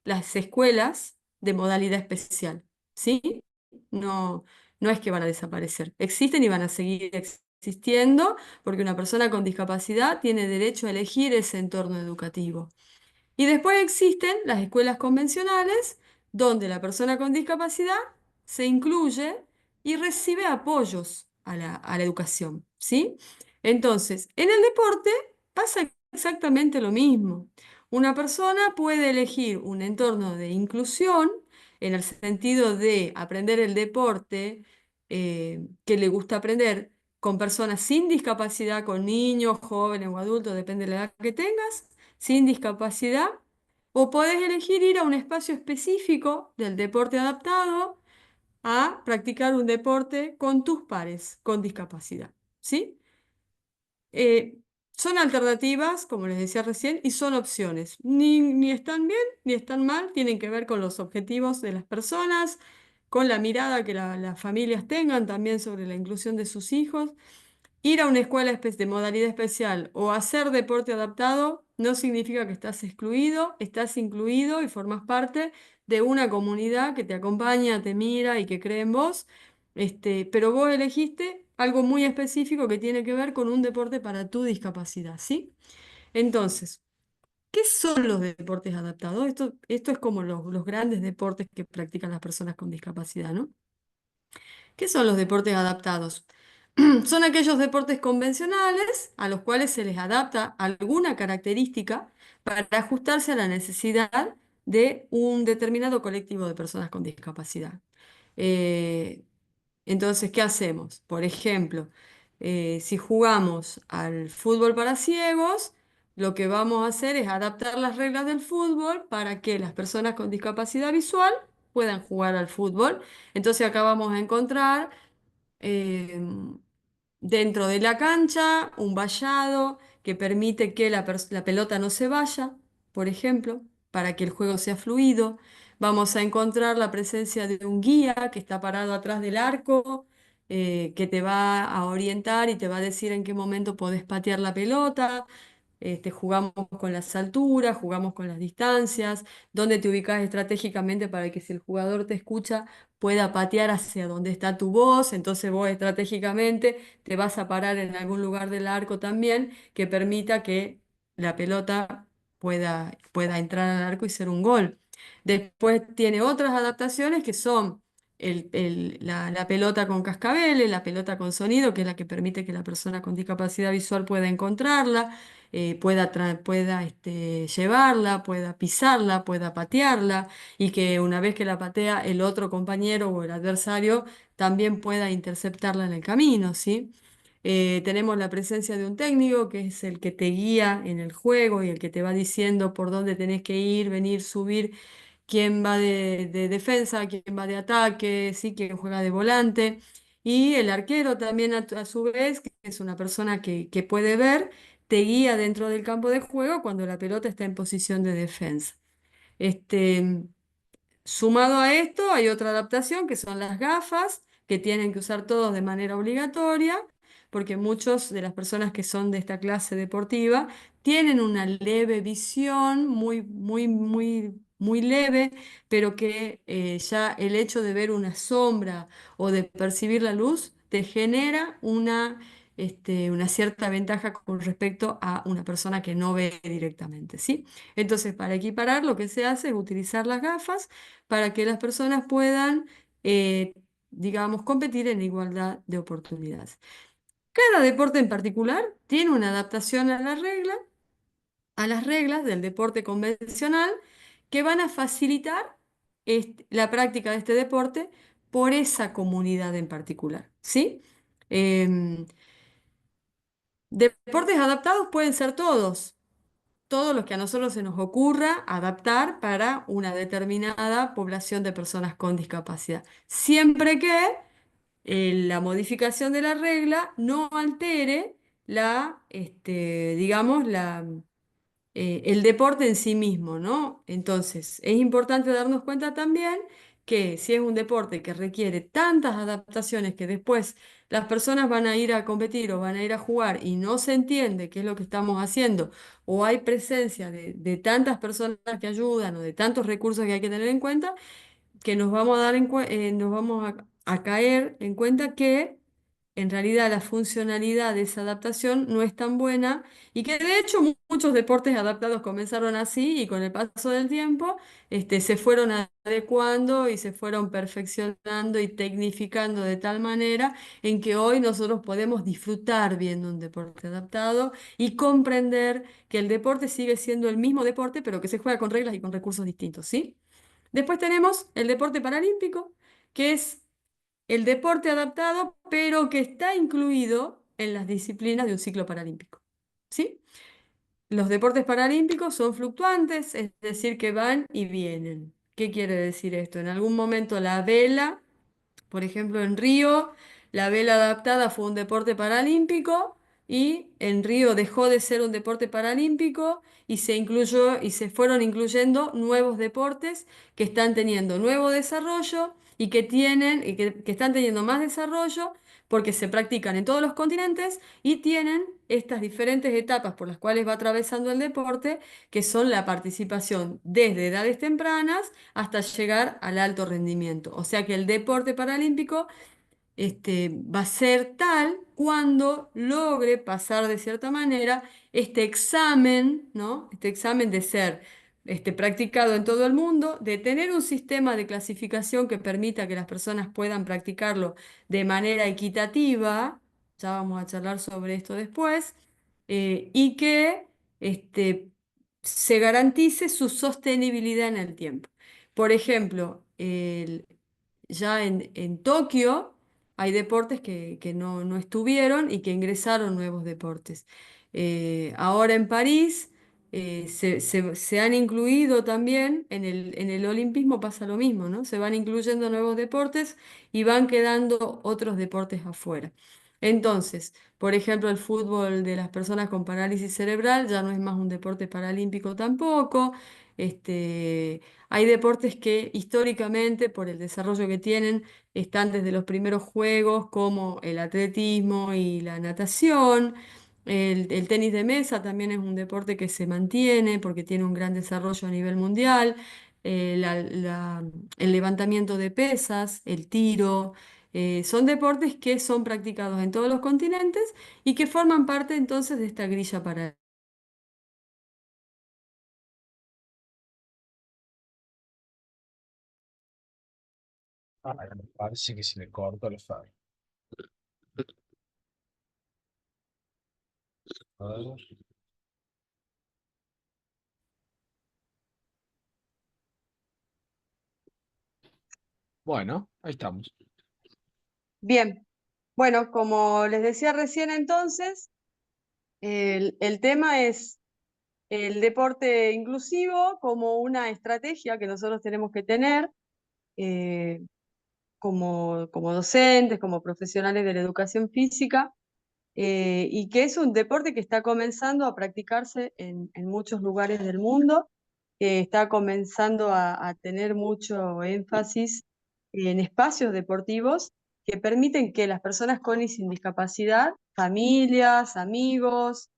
las escuelas de modalidad especial, ¿sí? No, no es que van a desaparecer, existen y van a seguir existiendo porque una persona con discapacidad tiene derecho a elegir ese entorno educativo. Y después existen las escuelas convencionales, donde la persona con discapacidad se incluye y recibe apoyos a la educación, ¿sí? Entonces, en el deporte pasa exactamente lo mismo. Una persona puede elegir un entorno de inclusión en el sentido de aprender el deporte que le gusta aprender con personas sin discapacidad, con niños, jóvenes o adultos, depende de la edad que tengas sin discapacidad, o podés elegir ir a un espacio específico del deporte adaptado a practicar un deporte con tus pares con discapacidad, ¿sí? Eh, Son alternativas, como les decía recién, y son opciones. Ni están bien ni están mal, tienen que ver con los objetivos de las personas, con la mirada que las familias tengan también sobre la inclusión de sus hijos. Ir a una escuela de modalidad especial o hacer deporte adaptado no significa que estás excluido, estás incluido y formas parte de una comunidad que te acompaña, te mira y que cree en vos. Pero vos elegiste algo muy específico que tiene que ver con un deporte para tu discapacidad, ¿sí? Entonces, ¿qué son los deportes adaptados? Esto es como los grandes deportes que practican las personas con discapacidad, ¿no? ¿Qué son los deportes adaptados? Son aquellos deportes convencionales a los cuales se les adapta alguna característica para ajustarse a la necesidad de un determinado colectivo de personas con discapacidad. Eh, entonces, ¿qué hacemos? Por ejemplo, si jugamos al fútbol para ciegos, lo que vamos a hacer es adaptar las reglas del fútbol para que las personas con discapacidad visual puedan jugar al fútbol. Entonces acá vamos a encontrar eh, dentro de la cancha un vallado que permite que la pelota no se vaya, por ejemplo, para que el juego sea fluido. Vamos a encontrar la presencia de un guía que está parado atrás del arco, que te va a orientar y te va a decir en qué momento podés patear la pelota. Jugamos con las alturas, jugamos con las distancias, dónde te ubicas estratégicamente para que si el jugador te escucha pueda patear hacia donde está tu voz, entonces vos estratégicamente te vas a parar en algún lugar del arco también que permita que la pelota pueda entrar al arco y ser un gol. Después tiene otras adaptaciones que son la pelota con cascabeles, la pelota con sonido, que es la que permite que la persona con discapacidad visual pueda encontrarla, pueda llevarla, pueda pisarla, pueda patearla y que una vez que la patea el otro compañero o el adversario también pueda interceptarla en el camino, ¿sí? Tenemos la presencia de un técnico que es el que te guía en el juego y el que te va diciendo por dónde tenés que ir, venir, subir, quién va de defensa, quién va de ataque, ¿sí? Quién juega de volante. Y el arquero también a su vez, que es una persona que puede ver, te guía dentro del campo de juego cuando la pelota está en posición de defensa. Este, Sumado a esto, hay otra adaptación que son las gafas, que tienen que usar todos de manera obligatoria, porque muchos de las personas que son de esta clase deportiva tienen una leve visión, muy leve, pero que ya el hecho de ver una sombra o de percibir la luz te genera una cierta ventaja con respecto a una persona que no ve directamente, ¿sí? Entonces, para equiparar, lo que se hace es utilizar las gafas para que las personas puedan, eh, digamos, competir en igualdad de oportunidades. Cada deporte en particular tiene una adaptación a las reglas del deporte convencional que van a facilitar la práctica de este deporte por esa comunidad en particular, ¿sí? Em, Deportes adaptados pueden ser todos los que a nosotros se nos ocurra adaptar para una determinada población de personas con discapacidad, siempre que la modificación de la regla no altere digamos, el deporte en sí mismo, ¿no? Entonces, es importante darnos cuenta también que si es un deporte que requiere tantas adaptaciones que después las personas van a ir a competir o van a ir a jugar y no se entiende qué es lo que estamos haciendo, o hay presencia de tantas personas que ayudan o de tantos recursos que hay que tener en cuenta, que nos vamos a nos vamos a caer en cuenta que en realidad la funcionalidad de esa adaptación no es tan buena y que de hecho muchos deportes adaptados comenzaron así y con el paso del tiempo se fueron adecuando y se fueron perfeccionando y tecnificando de tal manera en que hoy nosotros podemos disfrutar viendo un deporte adaptado y comprender que el deporte sigue siendo el mismo deporte, pero que se juega con reglas y con recursos distintos, ¿sí? Después tenemos el deporte paralímpico, que es el deporte adaptado, pero que está incluido en las disciplinas de un ciclo paralímpico. ¿Sí? Los deportes paralímpicos son fluctuantes, es decir, que van y vienen. ¿Qué quiere decir esto? En algún momento la vela Por ejemplo, en Río, la vela adaptada fue un deporte paralímpico y en Río dejó de ser un deporte paralímpico y se incluyó y se fueron incluyendo nuevos deportes que están teniendo nuevo desarrollo y que tienen y que están teniendo más desarrollo porque se practican en todos los continentes y tienen estas diferentes etapas por las cuales va atravesando el deporte, que son la participación desde edades tempranas hasta llegar al alto rendimiento. O sea que el deporte paralímpico va a ser tal cuando logre pasar de cierta manera este examen, ¿no? Este examen de ser practicado en todo el mundo, de tener un sistema de clasificación que permita que las personas puedan practicarlo de manera equitativa, ya vamos a charlar sobre esto después, y que este, se garantice su sostenibilidad en el tiempo. Por ejemplo, ya en Tokio hay deportes que no estuvieron y que ingresaron nuevos deportes. Ahora en París se han incluido también, en el olimpismo pasa lo mismo, ¿no? Se van incluyendo nuevos deportes y van quedando otros deportes afuera. Entonces, por ejemplo, el fútbol de las personas con parálisis cerebral ya no es más un deporte paralímpico tampoco. Hay deportes que históricamente, por el desarrollo que tienen, están desde los primeros juegos, como el atletismo y la natación. El tenis de mesa también es un deporte que se mantiene porque tiene un gran desarrollo a nivel mundial. El levantamiento de pesas, el tiro, son deportes que son practicados en todos los continentes y que forman parte entonces de esta grilla para... Ah, me parece que se me cortó el file. A ver. Bueno, ahí estamos. Bien, bueno, como les decía recién entonces, el tema es el deporte inclusivo como una estrategia que nosotros tenemos que tener eh, como docentes, como profesionales de la educación física, y que es un deporte que está comenzando a practicarse en muchos lugares del mundo, que está comenzando a tener mucho énfasis en espacios deportivos que permiten que las personas con y sin discapacidad, familias, amigos,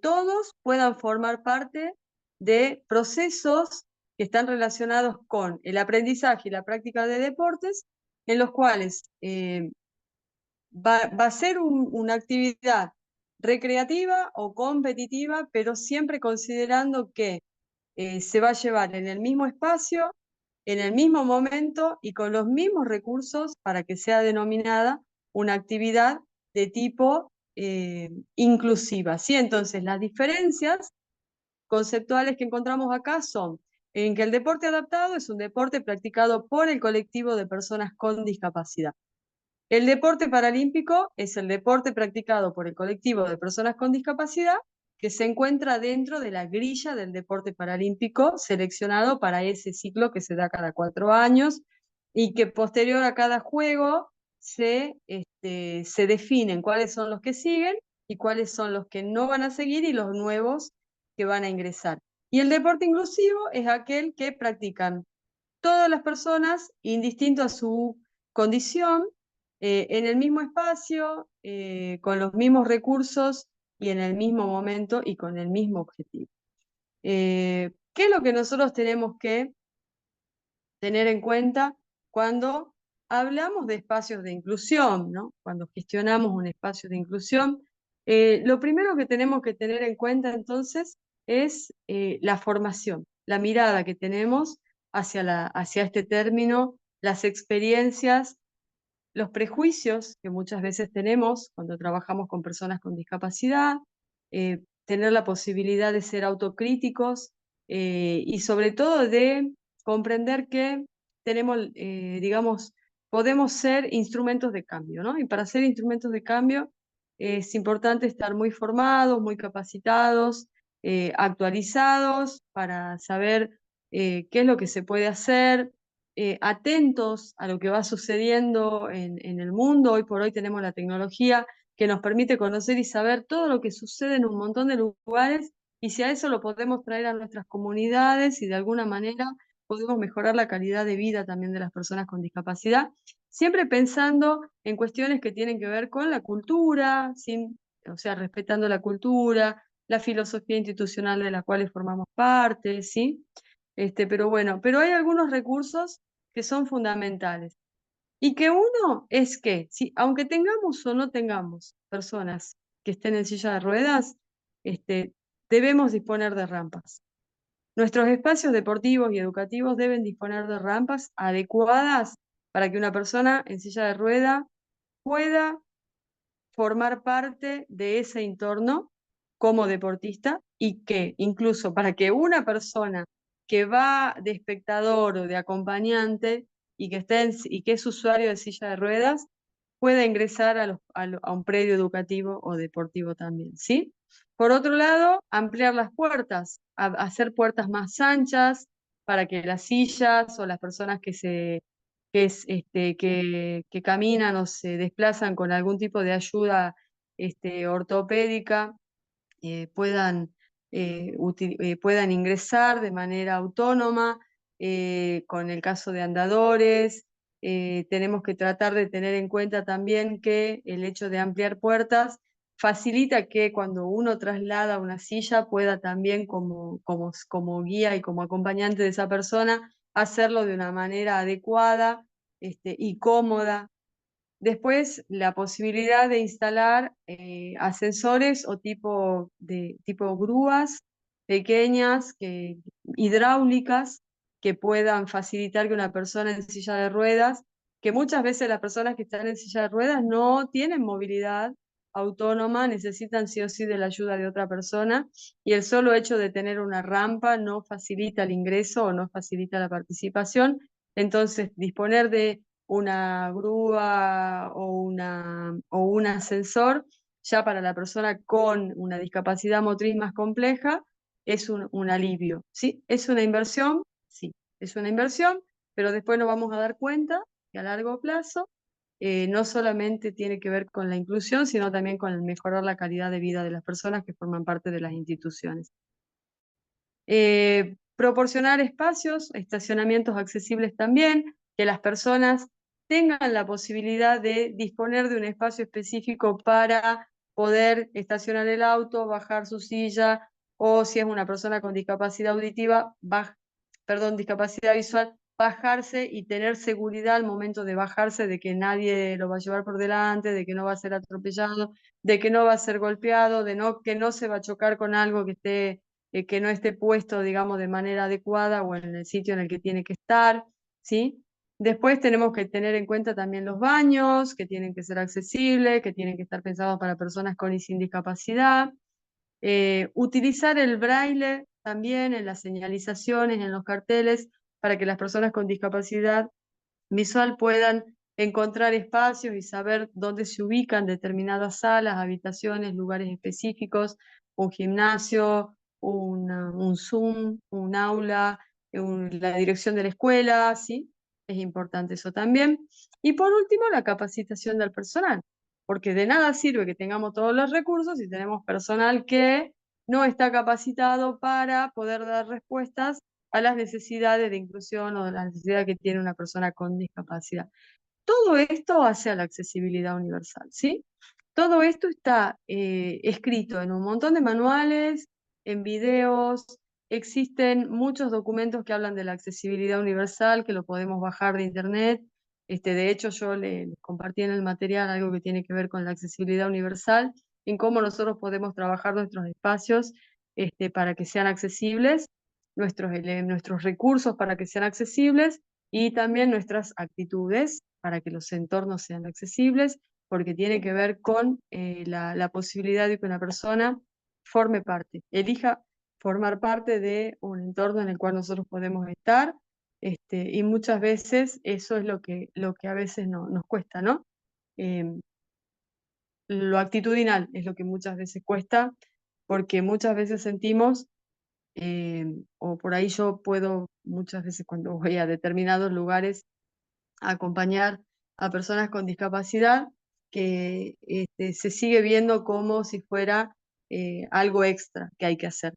todos puedan formar parte de procesos que están relacionados con el aprendizaje y la práctica de deportes, en los cuales va a ser una actividad recreativa o competitiva, pero siempre considerando que se va a llevar en el mismo espacio, en el mismo momento y con los mismos recursos para que sea denominada una actividad de tipo inclusiva, ¿sí? Entonces, las diferencias conceptuales que encontramos acá son en que el deporte adaptado es un deporte practicado por el colectivo de personas con discapacidad. El deporte paralímpico es el deporte practicado por el colectivo de personas con discapacidad que se encuentra dentro de la grilla del deporte paralímpico seleccionado para ese ciclo que se da cada 4 años y que posterior a cada juego se definen cuáles son los que siguen y cuáles son los que no van a seguir y los nuevos que van a ingresar. Y el deporte inclusivo es aquel que practican todas las personas, indistinto a su condición, en el mismo espacio, con los mismos recursos y en el mismo momento y con el mismo objetivo. ¿Qué es lo que nosotros tenemos que tener en cuenta cuando hablamos de espacios de inclusión, ¿no? Cuando gestionamos un espacio de inclusión? Lo primero que tenemos que tener en cuenta entonces es la formación, la mirada que tenemos hacia este término, las experiencias, los prejuicios que muchas veces tenemos cuando trabajamos con personas con discapacidad, tener la posibilidad de ser autocríticos y sobre todo de comprender que tenemos, digamos, podemos ser instrumentos de cambio, ¿no? Y para ser instrumentos de cambio es importante estar muy formados, muy capacitados, actualizados para saber qué es lo que se puede hacer, atentos a lo que va sucediendo en el mundo. Hoy por hoy tenemos la tecnología que nos permite conocer y saber todo lo que sucede en un montón de lugares, y si a eso lo podemos traer a nuestras comunidades y de alguna manera podemos mejorar la calidad de vida también de las personas con discapacidad, siempre pensando en cuestiones que tienen que ver con la cultura, sin, o sea, respetando la cultura, la filosofía institucional de la cual formamos parte, ¿sí? Pero bueno, pero hay algunos recursos que son fundamentales. Y que uno es que, si, aunque tengamos o no tengamos personas que estén en silla de ruedas, debemos disponer de rampas. Nuestros espacios deportivos y educativos deben disponer de rampas adecuadas para que una persona en silla de rueda pueda formar parte de ese entorno como deportista, y que incluso para que una persona que va de espectador o de acompañante y que, y que es usuario de silla de ruedas pueda ingresar a un predio educativo o deportivo también, ¿sí? Por otro lado, ampliar las puertas, hacer puertas más anchas para que las sillas o las personas que caminan o se desplazan con algún tipo de ayuda ortopédica puedan, puedan ingresar de manera autónoma. Con el caso de andadores, tenemos que tratar de tener en cuenta también que el hecho de ampliar puertas facilita que cuando uno traslada una silla pueda también como guía y como acompañante de esa persona hacerlo de una manera adecuada y cómoda. Después, la posibilidad de instalar ascensores o tipo grúas pequeñas, hidráulicas, que puedan facilitar que una persona en silla de ruedas, que muchas veces las personas que están en silla de ruedas no tienen movilidad autónoma, necesitan sí o sí de la ayuda de otra persona, y el solo hecho de tener una rampa no facilita el ingreso o no facilita la participación. Entonces, disponer de una grúa o un ascensor, ya para la persona con una discapacidad motriz más compleja, es un alivio. ¿Sí? ¿Es una inversión? Sí, es una inversión, pero después nos vamos a dar cuenta que a largo plazo no solamente tiene que ver con la inclusión, sino también con el mejorar la calidad de vida de las personas que forman parte de las instituciones. Proporcionar espacios, estacionamientos accesibles también, que las personas tengan la posibilidad de disponer de un espacio específico para poder estacionar el auto, bajar su silla, o si es una persona con discapacidad auditiva, perdón, discapacidad visual, bajarse y tener seguridad al momento de bajarse de que nadie lo va a llevar por delante, de que no va a ser atropellado, de que no va a ser golpeado, que no se va a chocar con algo que no esté puesto, digamos, de manera adecuada o en el sitio en el que tiene que estar, ¿sí? Después tenemos que tener en cuenta también los baños, que tienen que ser accesibles, que tienen que estar pensados para personas con y sin discapacidad. Utilizar el braille también en las señalizaciones, en los carteles, para que las personas con discapacidad visual puedan encontrar espacios y saber dónde se ubican determinadas salas, habitaciones, lugares específicos, un gimnasio, un Zoom, un aula, la dirección de la escuela, ¿sí? Es importante eso también. Y por último, la capacitación del personal, porque de nada sirve que tengamos todos los recursos si tenemos personal que no está capacitado para poder dar respuestas a las necesidades de inclusión o de la necesidad que tiene una persona con discapacidad. Todo esto hace a la accesibilidad universal, ¿sí? Todo esto está escrito en un montón de manuales, en videos, existen muchos documentos que hablan de la accesibilidad universal, que lo podemos bajar de internet. De hecho, yo les compartí en el material algo que tiene que ver con la accesibilidad universal, en cómo nosotros podemos trabajar nuestros espacios para que sean accesibles, nuestros recursos para que sean accesibles, y también nuestras actitudes para que los entornos sean accesibles, porque tiene que ver con la posibilidad de que una persona forme parte, elija formar parte de un entorno en el cual nosotros podemos estar, y muchas veces eso es lo que a veces nos cuesta, ¿no? Eh, lo actitudinal es lo que muchas veces cuesta, porque muchas veces sentimos o por ahí yo puedo muchas veces cuando voy a determinados lugares acompañar a personas con discapacidad que se sigue viendo como si fuera algo extra que hay que hacer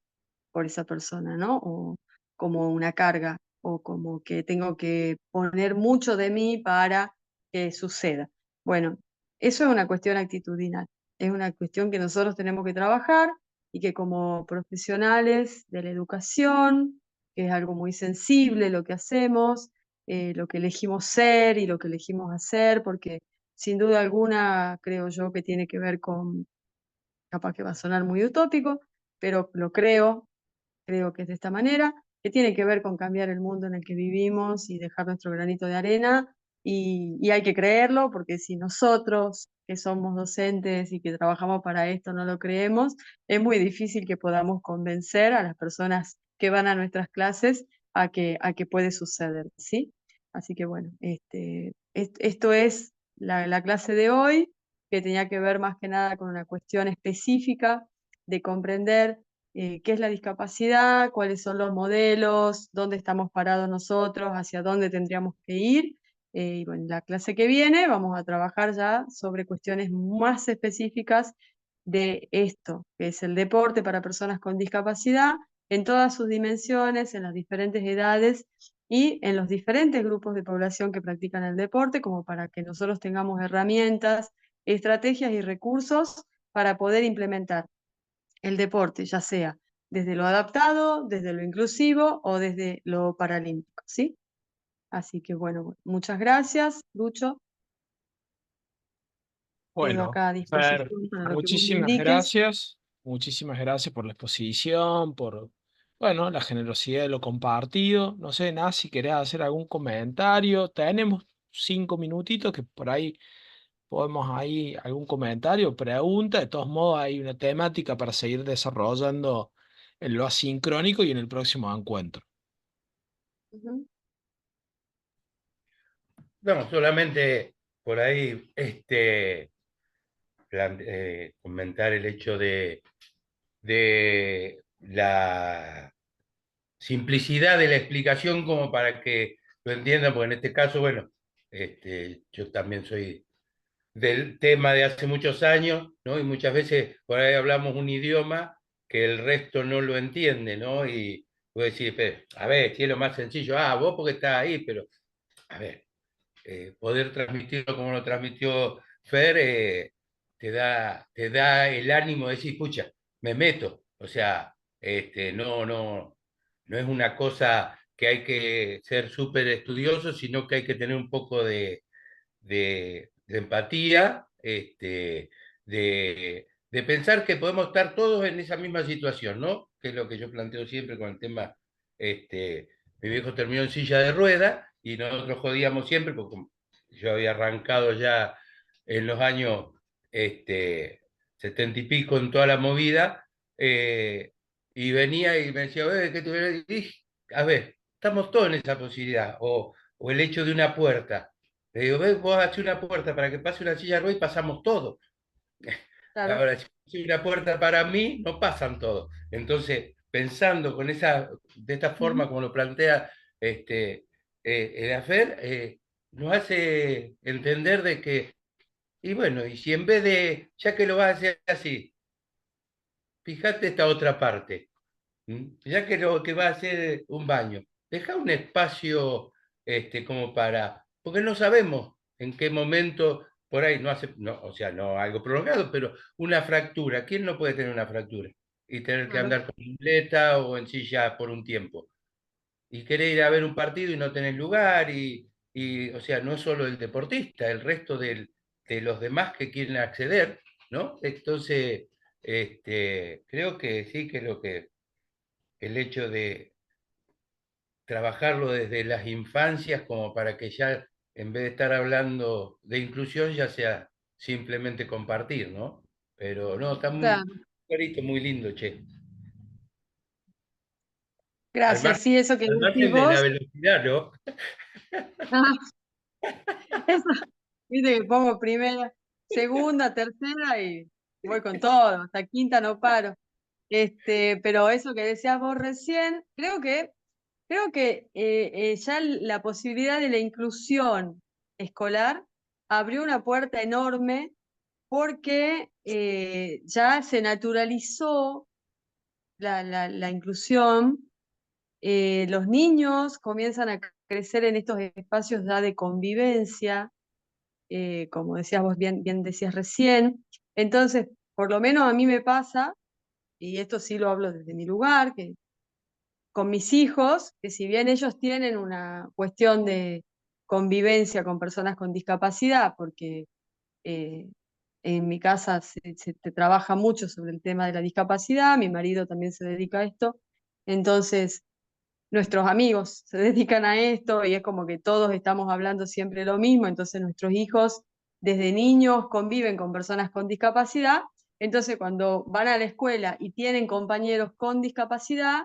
por esa persona, ¿no? O como una carga, o como que tengo que poner mucho de mí para que suceda. Bueno, eso es una cuestión actitudinal, es una cuestión que nosotros tenemos que trabajar y que como profesionales de la educación, que es algo muy sensible lo que hacemos, lo que elegimos ser y lo que elegimos hacer, porque sin duda alguna creo yo que tiene que ver con, capaz que va a sonar muy utópico, pero lo creo que es de esta manera, que tiene que ver con cambiar el mundo en el que vivimos y dejar nuestro granito de arena, y hay que creerlo, porque si nosotros, que somos docentes y que trabajamos para esto, no lo creemos, es muy difícil que podamos convencer a las personas que van a nuestras clases a que puede suceder, ¿sí? Así que bueno, esto es la clase de hoy, que tenía que ver más que nada con una cuestión específica de comprender qué es la discapacidad, cuáles son los modelos, dónde estamos parados nosotros, hacia dónde tendríamos que ir. Y bueno, en la clase que viene vamos a trabajar ya sobre cuestiones más específicas de esto, que es el deporte para personas con discapacidad, en todas sus dimensiones, en las diferentes edades y en los diferentes grupos de población que practican el deporte, como para que nosotros tengamos herramientas, estrategias y recursos para poder implementar el deporte, ya sea desde lo adaptado, desde lo inclusivo o desde lo paralímpico, ¿sí? Así que bueno, muchas gracias, Lucho. Quedo Bueno, acá a Fer, disposición para lo que vos me indiques. muchísimas gracias por la exposición, por, bueno, la generosidad de lo compartido. No sé, nada, si querés hacer algún comentario, tenemos 5 minutitos que por ahí podemos ahí algún comentario, pregunta. De todos modos, hay una temática para seguir desarrollando en lo asincrónico y en el próximo encuentro. Ujú. No, solamente por ahí comentar el hecho de la simplicidad de la explicación como para que lo entiendan, porque en este caso, bueno, yo también soy del tema de hace muchos años, ¿no? Y muchas veces por ahí hablamos un idioma que el resto no lo entiende, ¿no? Y voy a decir, a ver, si es lo más sencillo, vos porque estás ahí, pero a ver, poder transmitirlo como lo transmitió Fer, te da el ánimo de decir, escucha, me meto. O sea, no es una cosa que hay que ser súper estudioso, sino que hay que tener un poco de empatía, de pensar que podemos estar todos en esa misma situación, ¿no? Que es lo que yo planteo siempre con el tema, mi viejo terminó en silla de ruedas y nosotros jodíamos siempre, porque yo había arrancado ya en los años 70 y pico en toda la movida, y venía y me decía, ¿qué te a ver, estamos todos en esa posibilidad, o el hecho de una puerta. Le digo, ves, vos haces una puerta para que pase una silla de ruedas y pasamos todo. Claro. Ahora, si hay una puerta para mí, no pasan todos. Entonces, pensando de esta Ujú. forma como lo plantea el AFER, nos hace entender de que, y bueno, y si en vez de, ya que lo vas a hacer así, fíjate esta otra parte. Ya que lo que va a ser un baño, deja un espacio como para, porque no sabemos en qué momento, por ahí no hace, no, o sea, no algo prolongado, pero una fractura. ¿Quién no puede tener una fractura? Y tener que Claro. andar con muleta o en silla por un tiempo. Y querer ir a ver un partido y no tener lugar, o sea, no es solo el deportista, el resto de los demás que quieren acceder, ¿no? Entonces, creo que sí, que lo que el hecho de trabajarlo desde las infancias como para que ya, en vez de estar hablando de inclusión, ya sea simplemente compartir, ¿no? Pero no, está muy Claro. clarito, muy lindo, che. Gracias. Sí, eso que Al decís margen de la vos. velocidad, ¿no? Eso, viste que pongo primera, segunda, tercera y voy con todo, hasta quinta no paro. Pero eso que decías vos recién, creo que ya la posibilidad de la inclusión escolar abrió una puerta enorme porque ya se naturalizó la inclusión. Los niños comienzan a crecer en estos espacios ya de convivencia, como decías vos, bien decías recién. Entonces, por lo menos a mí me pasa, y esto sí lo hablo desde mi lugar, que con mis hijos, que si bien ellos tienen una cuestión de convivencia con personas con discapacidad, porque eh, en mi casa se trabaja mucho sobre el tema de la discapacidad, mi marido también se dedica a esto, entonces nuestros amigos se dedican a esto y es como que todos estamos hablando siempre lo mismo, entonces nuestros hijos desde niños conviven con personas con discapacidad, entonces cuando van a la escuela y tienen compañeros con discapacidad,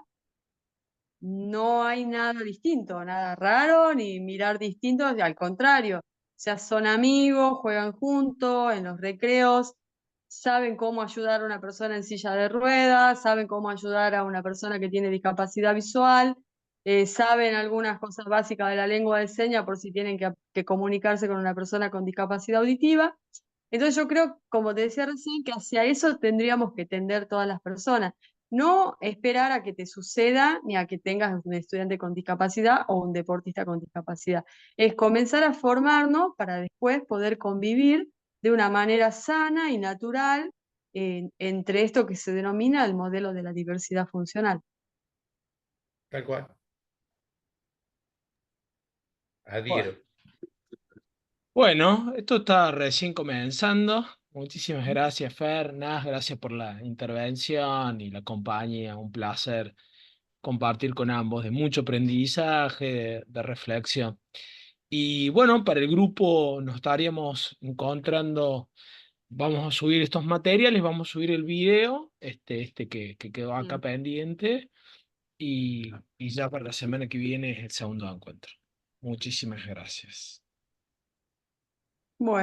no hay nada distinto, nada raro, ni mirar distinto, al contrario, o sea, son amigos, juegan juntos, en los recreos, saben cómo ayudar a una persona en silla de ruedas, saben cómo ayudar a una persona que tiene discapacidad visual, saben algunas cosas básicas de la lengua de señas por si tienen que comunicarse con una persona con discapacidad auditiva. Entonces yo creo, como te decía recién, que hacia eso tendríamos que tender todas las personas. No esperar a que te suceda ni a que tengas un estudiante con discapacidad o un deportista con discapacidad. Es comenzar a formarnos para después poder convivir de una manera sana y natural entre esto que se denomina el modelo de la diversidad funcional. Tal cual. Bueno, Adhiero. bueno, esto está recién comenzando. Muchísimas gracias, Fer. Nas, gracias por la intervención y la compañía. Un placer compartir con ambos, de mucho aprendizaje, de reflexión. Y bueno, para el grupo nos estaríamos encontrando, vamos a subir estos materiales, vamos a subir el video, que quedó acá Mm. pendiente, y ya para la semana que viene es el segundo encuentro. Muchísimas gracias. Bueno.